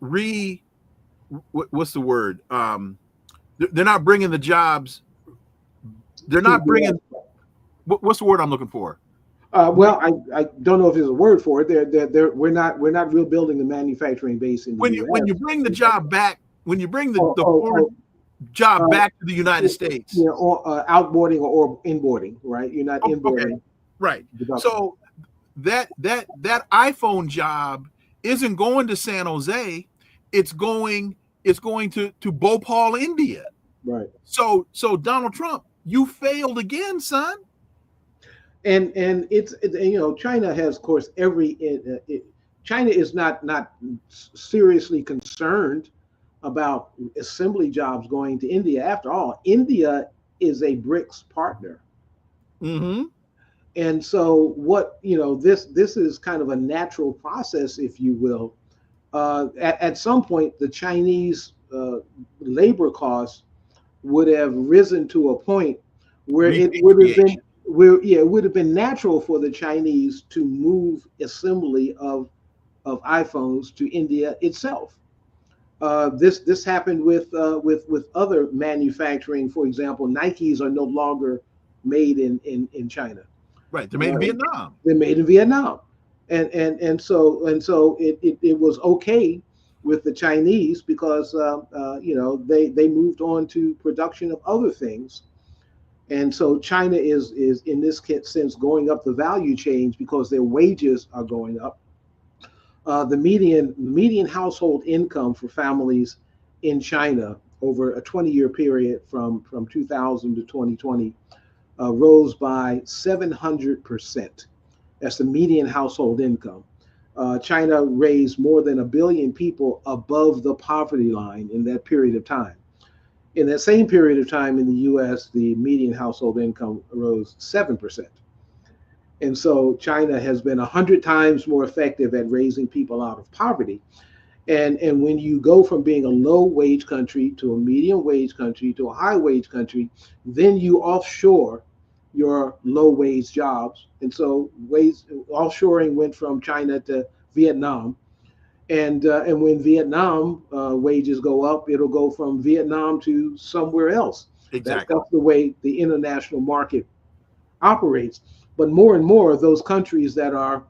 the word? They're not bringing the jobs. They're not bringing. What's the word I'm looking for? Well, I don't know if there's a word for it. We're not rebuilding the manufacturing base in the US. When you bring the job back, when you bring the foreign job back to the United States, or outboarding or inboarding, right? You're not inboarding, okay. Right? So that iPhone job isn't going to San Jose. It's going to Bhopal, India. Right. So Donald Trump, you failed again, son. And it's China has, of course, China is not seriously concerned about assembly jobs going to India. After all, India is a BRICS partner. And so what, this is kind of a natural process, if you will. At some point, the Chinese labor costs would have risen to a point where it would have been, Repatriation. it would have been natural for the Chinese to move assembly of iPhones to India itself. This happened with other manufacturing. For example, Nikes are no longer made in China. Right. They're made in Vietnam. They're made in Vietnam, and so it was okay with the Chinese because they moved on to production of other things, and so China is in this sense going up the value chain because their wages are going up. The median household income for families in China over a 20-year period from 2000 to 2020 rose by 700%. That's the median household income. China raised more than 1 billion people above the poverty line in that period of time. In that same period of time in the US, the median household income rose 7%. And so China has been 100 times more effective at raising people out of poverty. And when you go from being a low wage country to a medium wage country to a high wage country, then you offshore your low wage jobs. And so offshoring went from China to Vietnam. And when Vietnam wages go up, it'll go from Vietnam to somewhere else. Exactly. That's the way the international market operates. But more and more of those countries that are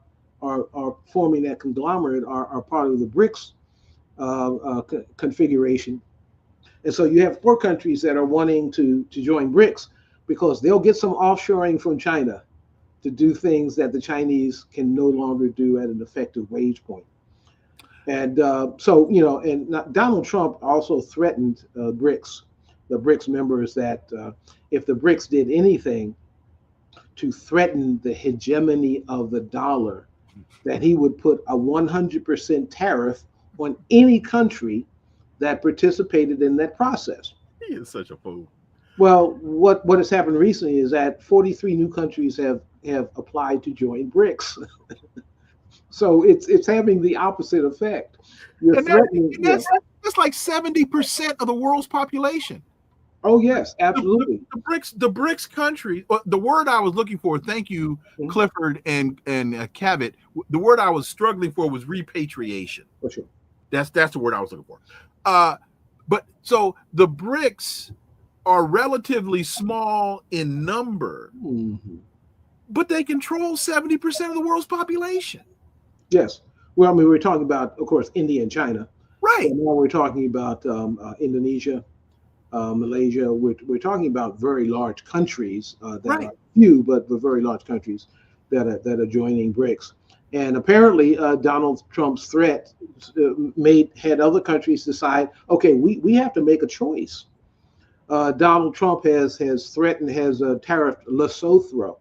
forming that conglomerate are part of the BRICS configuration. And so you have 4 countries that are wanting to join BRICS because they'll get some offshoring from China to do things that the Chinese can no longer do at an effective wage point. And Donald Trump also threatened the BRICS members that if the BRICS did anything to threaten the hegemony of the dollar, that he would put a 100% tariff on any country that participated in that process. He is such a fool. Well, what has happened recently is that 43 new countries have applied to join BRICS. So it's having the opposite effect. That's like 70% of the world's population. Oh yes, absolutely. The BRICS countries. The word I was looking for. Thank you, Clifford and Cavett. The word I was struggling for was repatriation. For sure. That's the word I was looking for. But so the BRICS are relatively small in number, but they control 70% of the world's population. Yes. Well, I mean, we're talking about, of course, India and China. Right. And now we're talking about Indonesia, Malaysia. We're talking about very large countries that are few, but very large countries that are joining BRICS. And apparently, Donald Trump's threat had other countries decide, okay, we have to make a choice. Donald Trump has threatened, has tariffed Lesotho,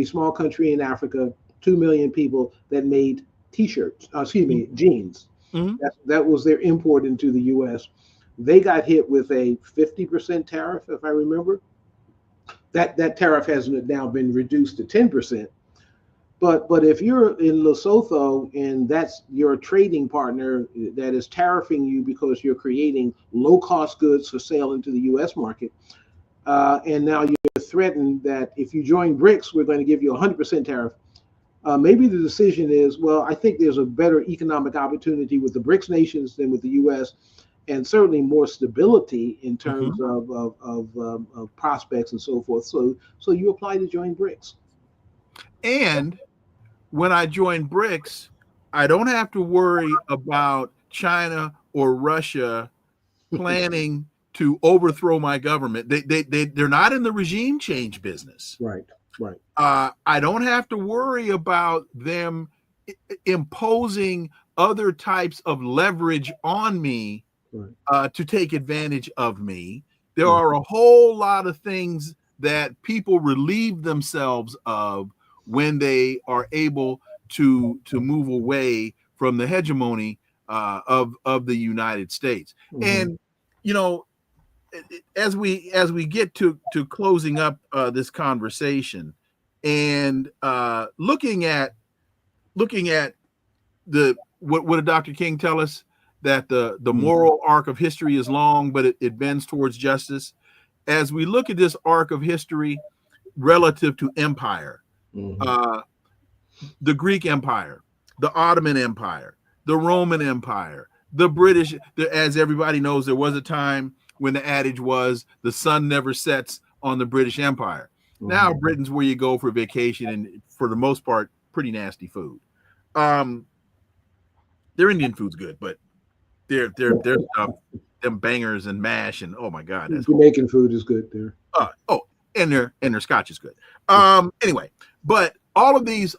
small country in Africa, 2 million people that made jeans. That was their import into the U.S. They got hit with a 50% tariff, if I remember. That tariff has now been reduced to 10%. But if you're in Lesotho and that's your trading partner that is tariffing you because you're creating low-cost goods for sale into the U.S. market, and now you're threatened that if you join BRICS, we're going to give you a 100% tariff. Maybe the decision is, well, I think there's a better economic opportunity with the BRICS nations than with the U.S., and certainly more stability in terms of prospects and so forth. So you apply to join BRICS. And when I join BRICS, I don't have to worry about China or Russia planning to overthrow my government. They're not in the regime change business. Right. I don't have to worry about them imposing other types of leverage on me to take advantage of me. There are a whole lot of things that people relieve themselves of when they are able to move away from the hegemony of the United States. And as we get to closing up this conversation and looking at the what did Dr. King tell us, that the moral arc of history is long, but it bends towards justice. As we look at this arc of history relative to empire, the Greek Empire, the Ottoman Empire, the Roman Empire, the British, as everybody knows, there was a time when the adage was the sun never sets on the British Empire. Now Britain's where you go for vacation, and for the most part, pretty nasty food. Their Indian food's good, but their stuff, them bangers and mash, and oh my God, that's Jamaican food is good there. And their scotch is good. Anyway, but all of these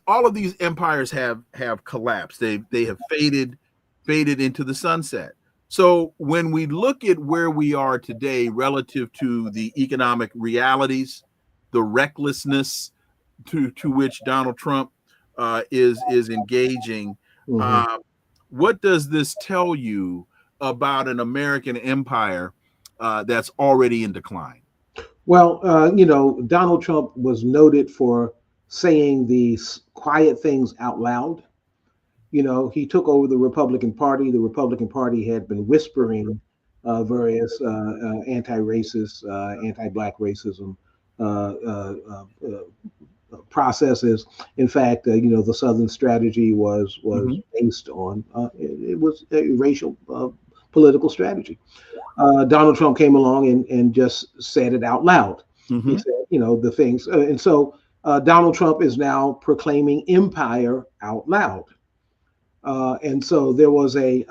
empires have collapsed. They have faded into the sunset. So when we look at where we are today relative to the economic realities, the recklessness to which Donald Trump is engaging, what does this tell you about an American empire that's already in decline? Well, Donald Trump was noted for saying these quiet things out loud. He took over the Republican Party. The Republican Party had been whispering various anti-racist, anti-Black racism processes. In fact, the Southern strategy was based on it was a racial political strategy. Donald Trump came along and just said it out loud. He said, the things, and so Donald Trump is now proclaiming empire out loud. And so there was an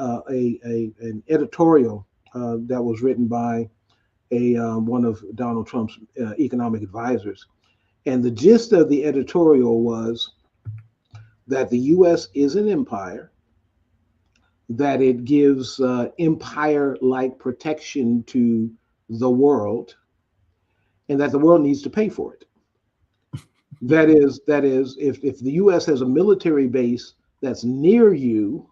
editorial that was written by one of Donald Trump's economic advisors. And the gist of the editorial was that the U.S. is an empire, that it gives empire-like protection to the world, and that the world needs to pay for it. That is, if the U.S. has a military base that's near you,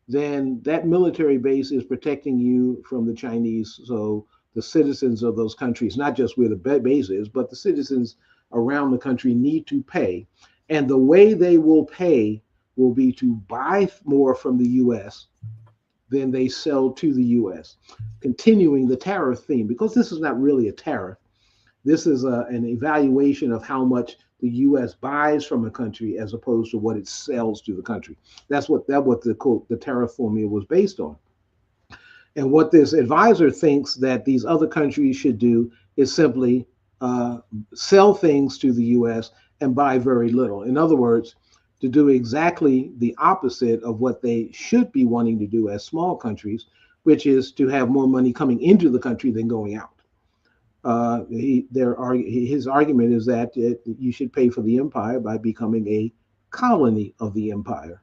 then that military base is protecting you from the Chinese. So the citizens of those countries, not just where the base is, but the citizens around the country need to pay. And the way they will pay will be to buy more from the U.S. than they sell to the U.S., continuing the tariff theme, because this is not really a tariff. This is an evaluation of how much the U.S. buys from a country as opposed to what it sells to the country. That's what the tariff formula was based on. And what this advisor thinks that these other countries should do is simply sell things to the U.S. and buy very little. In other words, to do exactly the opposite of what they should be wanting to do as small countries, which is to have more money coming into the country than going out. His argument is that you should pay for the empire by becoming a colony of the empire.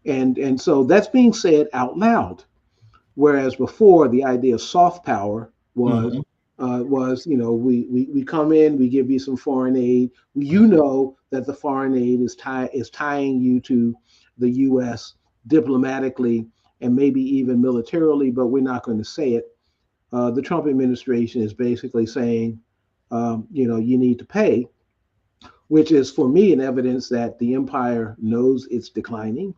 And so that's being said out loud. Whereas before, the idea of soft power was, we come in, we give you some foreign aid. That the foreign aid is tying you to the U.S. diplomatically and maybe even militarily, but we're not going to say it. The Trump administration is basically saying, you need to pay, which is for me an evidence that the empire knows it's declining.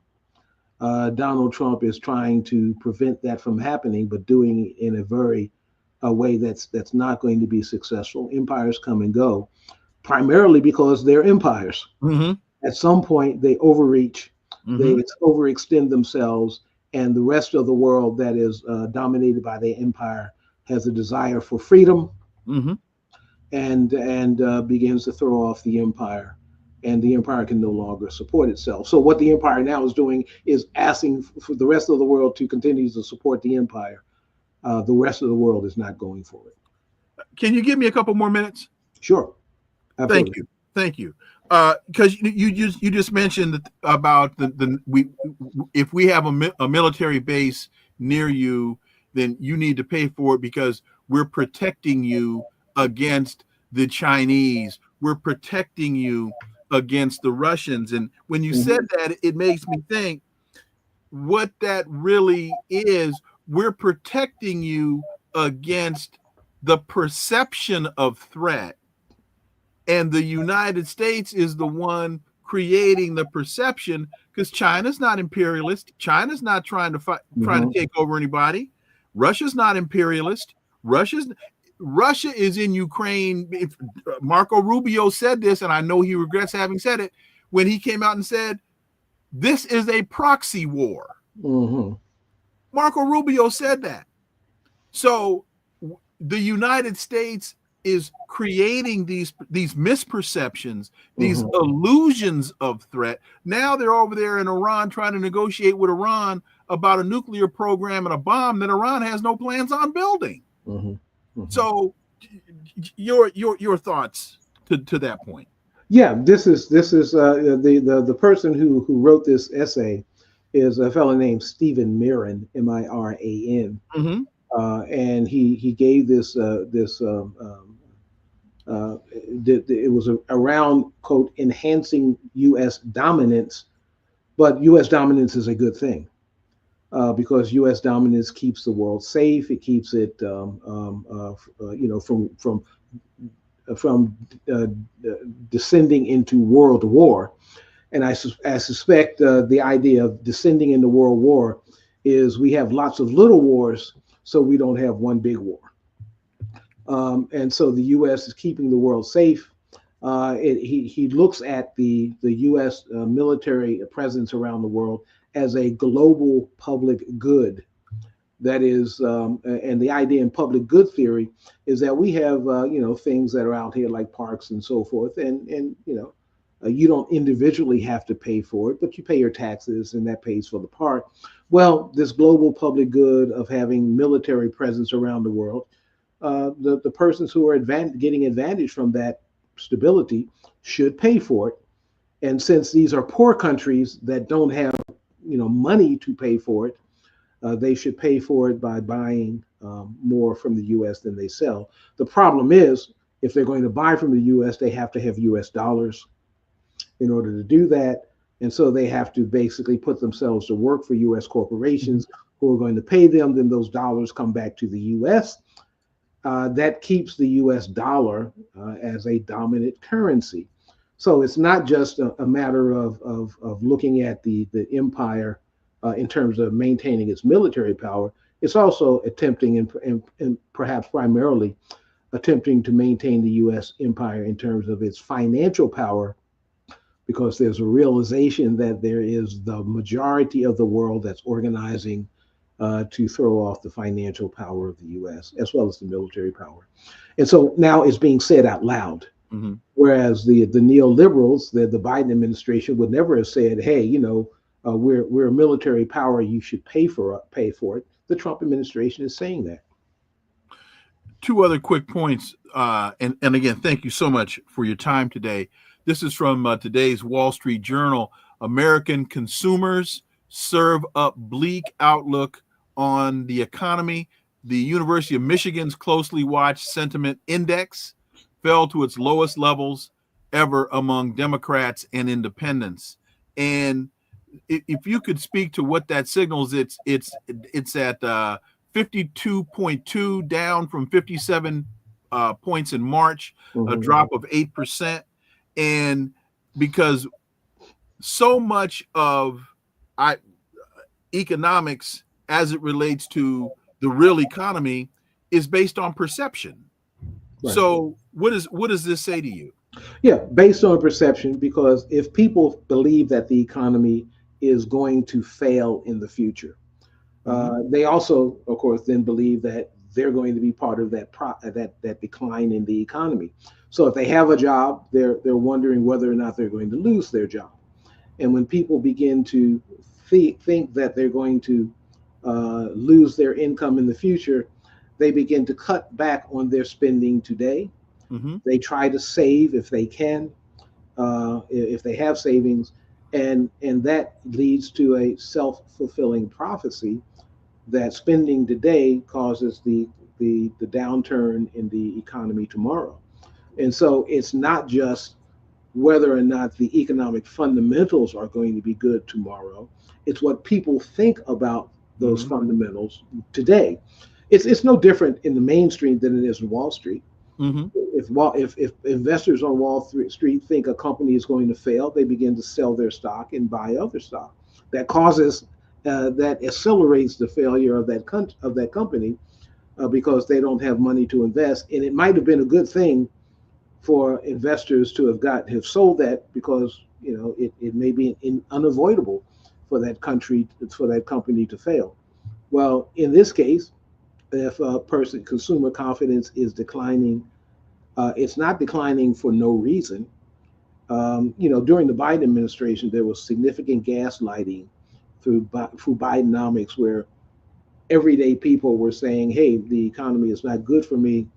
Donald Trump is trying to prevent that from happening, but doing it in a way that's not going to be successful. Empires come and go, primarily because they're empires. At some point, they overreach, they overextend themselves, and the rest of the world that is dominated by the empire has a desire for freedom, and begins to throw off the empire, and the empire can no longer support itself. So what the empire now is doing is asking for the rest of the world to continue to support the empire. The rest of the world is not going for it. Can you give me a couple more minutes? Sure. Absolutely. Thank you. Because you just mentioned about if we have a military base near you, then you need to pay for it because we're protecting you against the Chinese. We're protecting you against the Russians. And when you said that, it makes me think what that really is. We're protecting you against the perception of threat, and the United States is the one creating the perception, because China's not imperialist. China's not trying to trying to take over anybody. Russia's not imperialist. Russia is in Ukraine. Marco Rubio said this, and I know he regrets having said it, when he came out and said, this is a proxy war. Marco Rubio said that. So the United States is creating these misperceptions, these illusions of threat. Now they're over there in Iran trying to negotiate with Iran about a nuclear program and a bomb that Iran has no plans on building. So your thoughts to that point? Yeah, this is the person who wrote this essay is a fellow named Stephen Miran, Miran, and he gave this it was around, quote, enhancing U.S. dominance, but U.S. dominance is a good thing because U.S. dominance keeps the world safe. It keeps it from descending into world war. And I suspect the idea of descending into world war is we have lots of little wars, so we don't have one big war. And so the U.S. is keeping the world safe. He looks at the U.S. Military presence around the world as a global public good. That is, and the idea in public good theory is that we have, things that are out here like parks and so forth, and you don't individually have to pay for it, but you pay your taxes and that pays for the park. Well, this global public good of having military presence around the world, the persons who are getting advantage from that stability should pay for it. And since these are poor countries that don't have, money to pay for it, they should pay for it by buying more from the U.S. than they sell. The problem is, if they're going to buy from the U.S., they have to have U.S. dollars in order to do that. And so they have to basically put themselves to work for U.S. corporations who are going to pay them. Then those dollars come back to the U.S. That keeps the U.S. dollar as a dominant currency. So it's not just a matter of looking at the empire in terms of maintaining its military power. It's also attempting and perhaps primarily attempting to maintain the U.S. empire in terms of its financial power, because there's a realization that there is the majority of the world that's organizing to throw off the financial power of the U.S. as well as the military power. And so now it's being said out loud. Whereas the neoliberals, the Biden administration would never have said, hey, we're a military power, you should pay for it. The Trump administration is saying that. Two other quick points. And again, thank you so much for your time today. This is from today's Wall Street Journal. American consumers serve up bleak outlook on the economy. The University of Michigan's closely watched sentiment index fell to its lowest levels ever among Democrats and independents. And if you could speak to what that signals, it's at 52.2, down from 57 points in March, a drop of 8%. And because so much of economics as it relates to the real economy is based on perception. Right. So what does this say to you? Yeah, based on perception, because if people believe that the economy is going to fail in the future, they also, of course, then believe that they're going to be part of that decline in the economy. So if they have a job, they're wondering whether or not they're going to lose their job. And when people begin to think that they're going to lose their income in the future, they begin to cut back on their spending today. They try to save if they can, if they have savings, and that leads to a self-fulfilling prophecy that spending today causes the downturn in the economy tomorrow. And so it's not just whether or not the economic fundamentals are going to be good tomorrow. It's what people think about those fundamentals today. it's no different in the mainstream than it is in Wall Street. Mm-hmm. If investors on Wall Street think a company is going to fail, they begin to sell their stock and buy other stock. That causes that accelerates the failure of that company because they don't have money to invest. And it might have been a good thing for investors to have sold that, because it may be unavoidable for that company to fail. Well, in this case, if consumer confidence is declining, it's not declining for no reason. During the Biden administration, there was significant gaslighting through Bidenomics, where everyday people were saying, "Hey, the economy is not good for me,"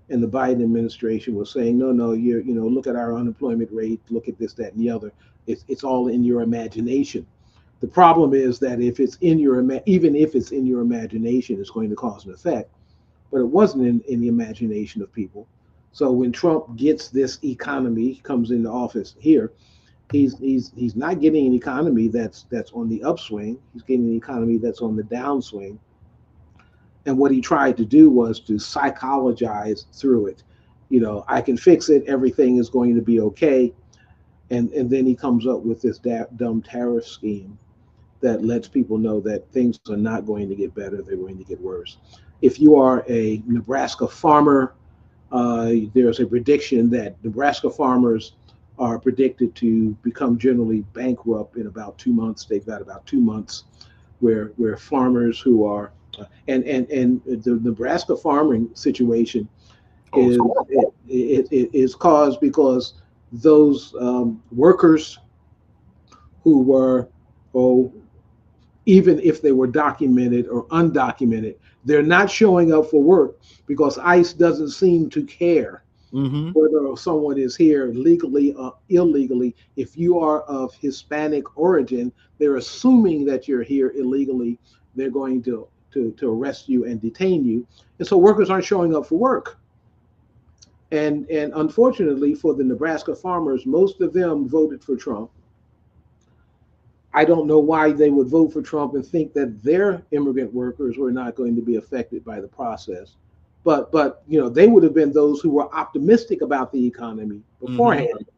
and the Biden administration was saying, "No, no, look at our unemployment rate, look at this, that, and the other. It's all in your imagination." The problem is that even if it's in your imagination, it's going to cause an effect. But it wasn't in the imagination of people. So when Trump gets this economy, comes into office here, he's not getting an economy that's on the upswing. He's getting an economy that's on the downswing. And what he tried to do was to psychologize through it. I can fix it. Everything is going to be okay. And then he comes up with this dumb tariff scheme that lets people know that things are not going to get better. They're going to get worse. If you are a Nebraska farmer, there's a prediction that Nebraska farmers are predicted to become generally bankrupt in about 2 months. They've got about 2 months where farmers who are and the Nebraska farming situation is caused because those workers who were, even if they were documented or undocumented, they're not showing up for work because ICE doesn't seem to care whether someone is here legally or illegally. If you are of Hispanic origin, they're assuming that you're here illegally. They're going to arrest you and detain you. And so workers aren't showing up for work. And unfortunately for the Nebraska farmers, most of them voted for Trump. I don't know why they would vote for Trump and think that their immigrant workers were not going to be affected by the process. But they would have been those who were optimistic about the economy beforehand.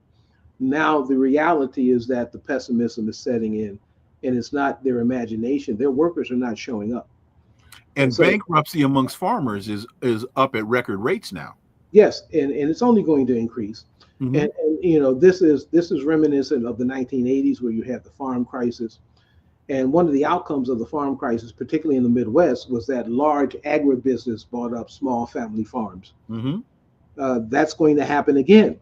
Now the reality is that the pessimism is setting in, and it's not their imagination. Their workers are not showing up. And so, bankruptcy amongst farmers is up at record rates now. Yes, and it's only going to increase. And this is reminiscent of the 1980s, where you had the farm crisis. And one of the outcomes of the farm crisis, particularly in the Midwest, was that large agribusiness bought up small family farms. That's going to happen again.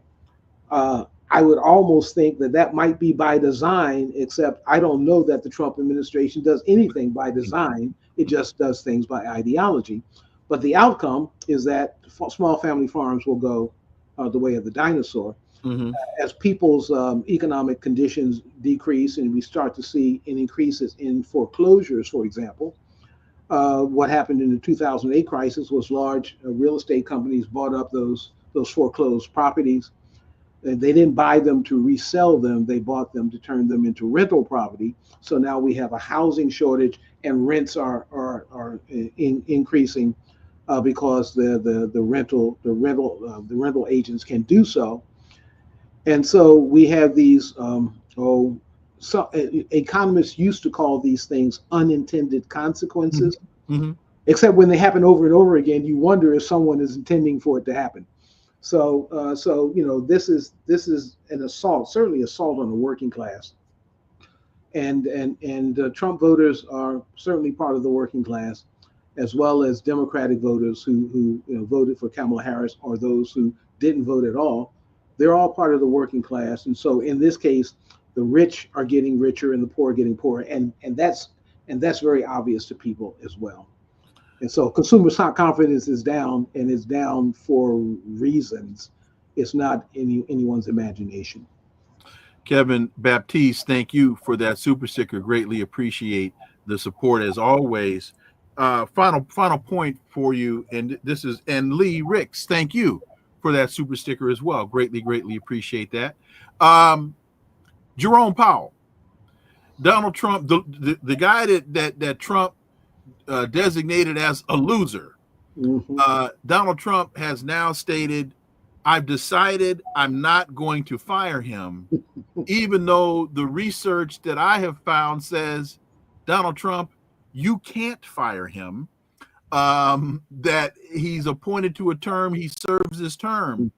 I would almost think that might be by design, except I don't know that the Trump administration does anything by design. It just does things by ideology. But the outcome is that small family farms will go the way of the dinosaur. As people's economic conditions decrease and we start to see increases in foreclosures, for example. What happened in the 2008 crisis was large real estate companies bought up those foreclosed properties. They didn't buy them to resell them. They bought them to turn them into rental property. So now we have a housing shortage, and rents are increasing because the rental agents can do so. And so we have these economists used to call these things unintended consequences. Except when they happen over and over again, you wonder if someone is intending for it to happen. So this is an assault, certainly assault on the working class. And Trump voters are certainly part of the working class, as well as Democratic voters who voted for Kamala Harris, or those who didn't vote at all. They're all part of the working class. And so in this case, the rich are getting richer and the poor are getting poorer. And that's very obvious to people as well. And so consumer confidence is down, and it's down for reasons. It's not anyone's imagination. Kevin Baptiste, thank you for that super sticker. Greatly appreciate the support as always. Final point for you, and Lee Ricks, thank you for that super sticker as well. Greatly appreciate that. Jerome Powell, Donald Trump, the guy that Trump designated as a loser, Donald Trump has now stated, I've decided I'm not going to fire him, even though the research that I have found says, Donald Trump, you can't fire him, that he's appointed to a term, he serves his term.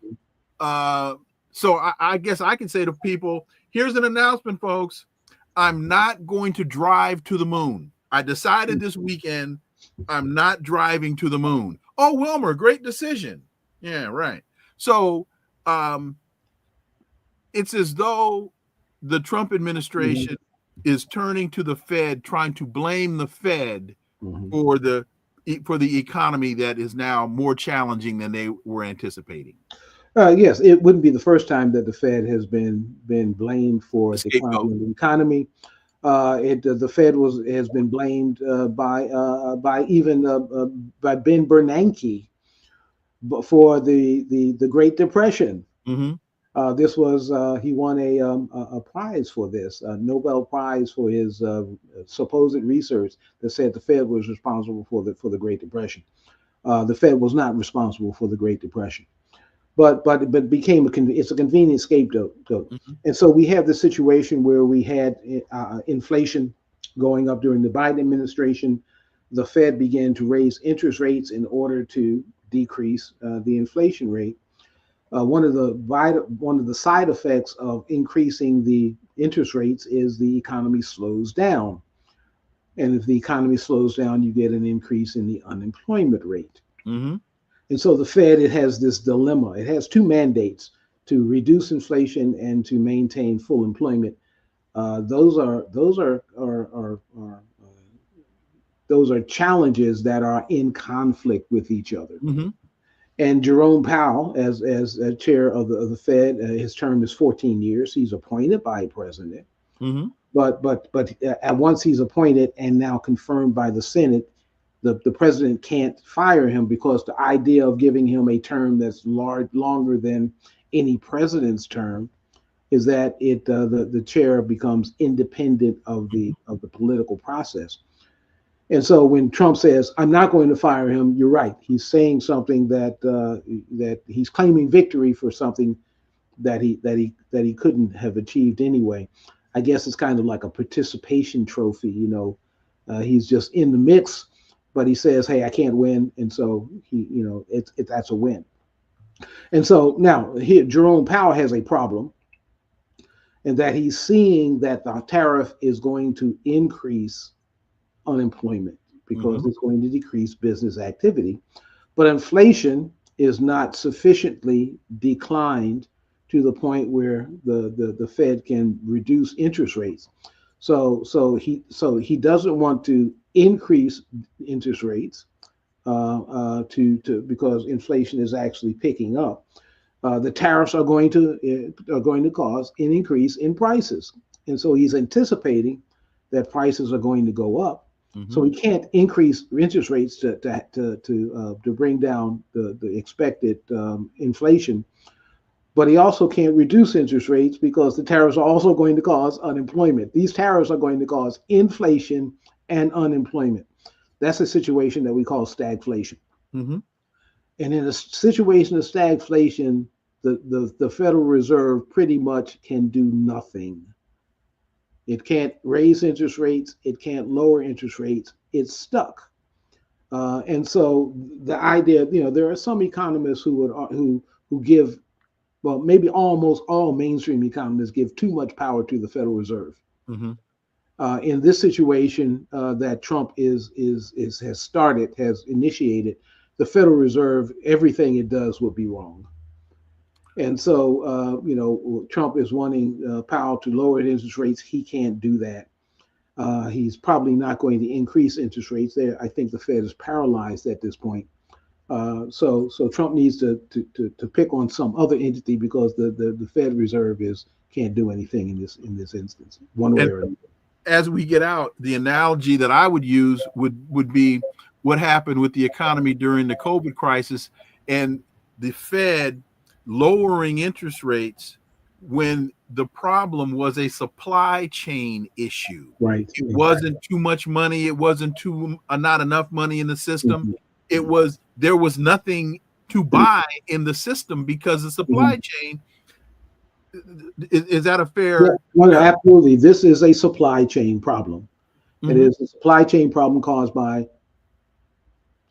So I guess I can say to people, here's an announcement, folks. I'm not going to drive to the moon. I decided this weekend I'm not driving to the moon. Oh, Wilmer, great decision. Yeah, right. So it's as though the Trump administration is turning to the Fed, trying to blame the Fed for the economy that is now more challenging than they were anticipating. Yes, it wouldn't be the first time that the Fed has been blamed for a decline in the economy. The Fed has been blamed by Ben Bernanke for the Great Depression. This was he won a prize for this, a Nobel Prize for his supposed research that said the Fed was responsible for the Great Depression. The Fed was not responsible for the Great Depression, but became it's a convenient scapegoat. And so we have the situation where we had inflation going up during the Biden administration. The Fed began to raise interest rates in order to decrease the inflation rate. One of the side effects of increasing the interest rates is the economy slows down. And if the economy slows down, you get an increase in the unemployment rate. And so the Fed, it has this dilemma. It has two mandates: to reduce inflation and to maintain full employment. Those are challenges that are in conflict with each other. And Jerome Powell, as chair of the Fed, his term is 14 years. He's appointed by a president, but once he's appointed and now confirmed by the Senate, the president can't fire him, because the idea of giving him a term that's longer than any president's term is that the chair becomes independent of the political process. And so when Trump says, I'm not going to fire him, you're right. He's saying something that he's claiming victory for something that he couldn't have achieved anyway. I guess it's kind of like a participation trophy, he's just in the mix, but he says, hey, I can't win. And so that's a win. And so now here, Jerome Powell has a problem, and that he's seeing that the tariff is going to increase unemployment because it's going to decrease business activity. But inflation is not sufficiently declined to the point where the Fed can reduce interest rates. So he doesn't want to increase interest rates because inflation is actually picking up. The tariffs are going to cause an increase in prices, and so he's anticipating that prices are going to go up. So he can't increase interest rates to bring down the expected inflation, but he also can't reduce interest rates because the tariffs are also going to cause unemployment. These tariffs are going to cause inflation and unemployment. That's a situation that we call stagflation. And in a situation of stagflation, the Federal Reserve pretty much can do nothing. It can't raise interest rates. It can't lower interest rates. It's stuck. And so the idea, there are some economists who give, well, maybe almost all mainstream economists give too much power to the Federal Reserve. In this situation that Trump has initiated, the Federal Reserve, everything it does will be wrong. And so, Trump is wanting Powell to lower interest rates. He can't do that. He's probably not going to increase interest rates there. I think the Fed is paralyzed at this point. So Trump needs to pick on some other entity because the Fed Reserve can't do anything in this instance, one way or another. As we get out, the analogy that I would use would be what happened with the economy during the COVID crisis and the Fed lowering interest rates when the problem was a supply chain issue. Right. It wasn't too much money. It wasn't not enough money in the system. there was nothing to buy in the system because the supply chain. Is that a fair? Yeah, no, absolutely. This is a supply chain problem. It is a supply chain problem caused by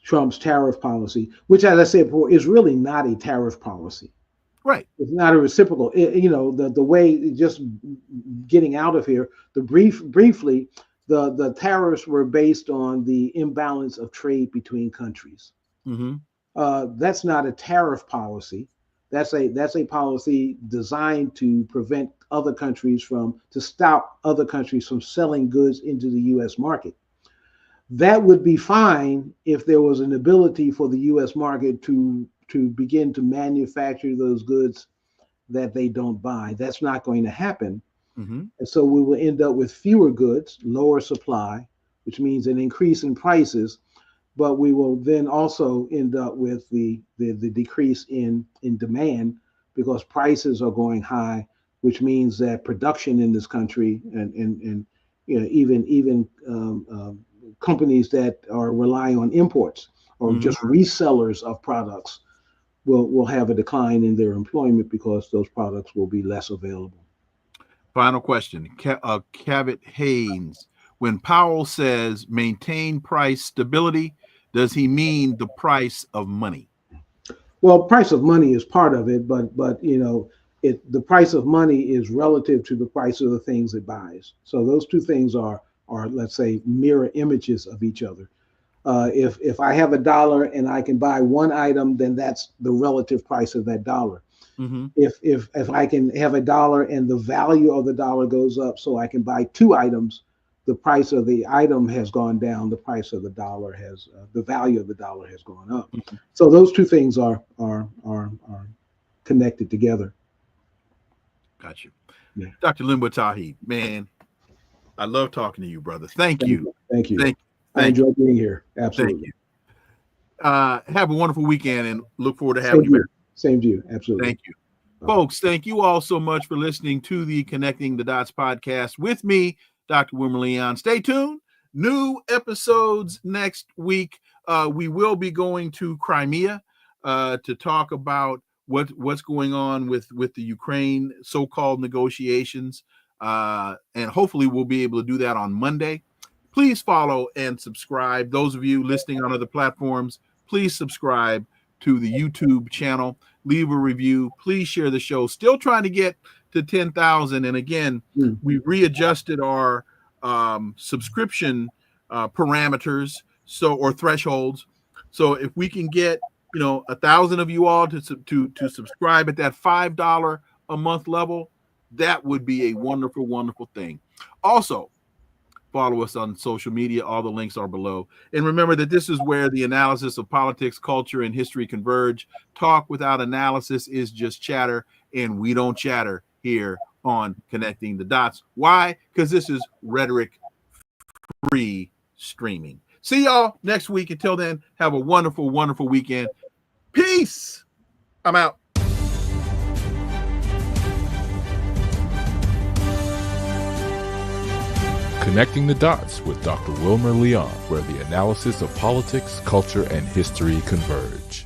Trump's tariff policy, which, as I said before, is really not a tariff policy. Right. It's not a reciprocal. The way, just getting out of here, briefly, the tariffs were based on the imbalance of trade between countries. That's not a tariff policy. That's a policy designed to prevent other countries to stop other countries from selling goods into the U.S. market. That would be fine if there was an ability for the U.S. market to begin to manufacture those goods that they don't buy. That's not going to happen. And so we will end up with fewer goods, lower supply, which means an increase in prices, but we will then also end up with the decrease in demand because prices are going high, which means that production in this country and even companies that are relying on imports or just resellers of products will have a decline in their employment because those products will be less available. Final question, Cavett Haynes. When Powell says maintain price stability, does he mean the price of money? Well, price of money is part of it, but the price of money is relative to the price of the things it buys. So those two things are let's say mirror images of each other. If I have $1 and I can buy one item, then that's the relative price of that dollar. If I can have $1 and the value of the dollar goes up, so I can buy two items, the price of the item has gone down. The price of the dollar has the value of the dollar has gone up. So those two things are connected together. Got you. Yeah. Dr. Linwood Tauheed, man, I love talking to you, brother. Thank you. Thank you. I enjoy being here. Absolutely. Thank you. Have a wonderful weekend and look forward to having you. Same to you. Absolutely. Thank you. Folks, thank you all so much for listening to the Connecting the Dots podcast with me, Dr. Wilmer Leon. Stay tuned. New episodes next week. We will be going to Crimea to talk about what's going on with the Ukraine so-called negotiations. And hopefully we'll be able to do that on Monday. Please follow and subscribe. Those of you listening on other platforms, please subscribe to the YouTube channel. Leave a review. Please share the show. Still trying to get to 10,000. And again, we readjusted our subscription parameters or thresholds. So if we can get 1,000 of you all to subscribe at that $5 a month level, that would be a wonderful, wonderful thing. Also, follow us on social media. All the links are below. And remember that this is where the analysis of politics, culture, and history converge. Talk without analysis is just chatter, and we don't chatter here on Connecting the Dots. Why? Because this is rhetoric-free streaming. See y'all next week. Until then, have a wonderful, wonderful weekend. Peace. I'm out. Connecting the Dots with Dr. Wilmer Leon, where the analysis of politics, culture, and history converge.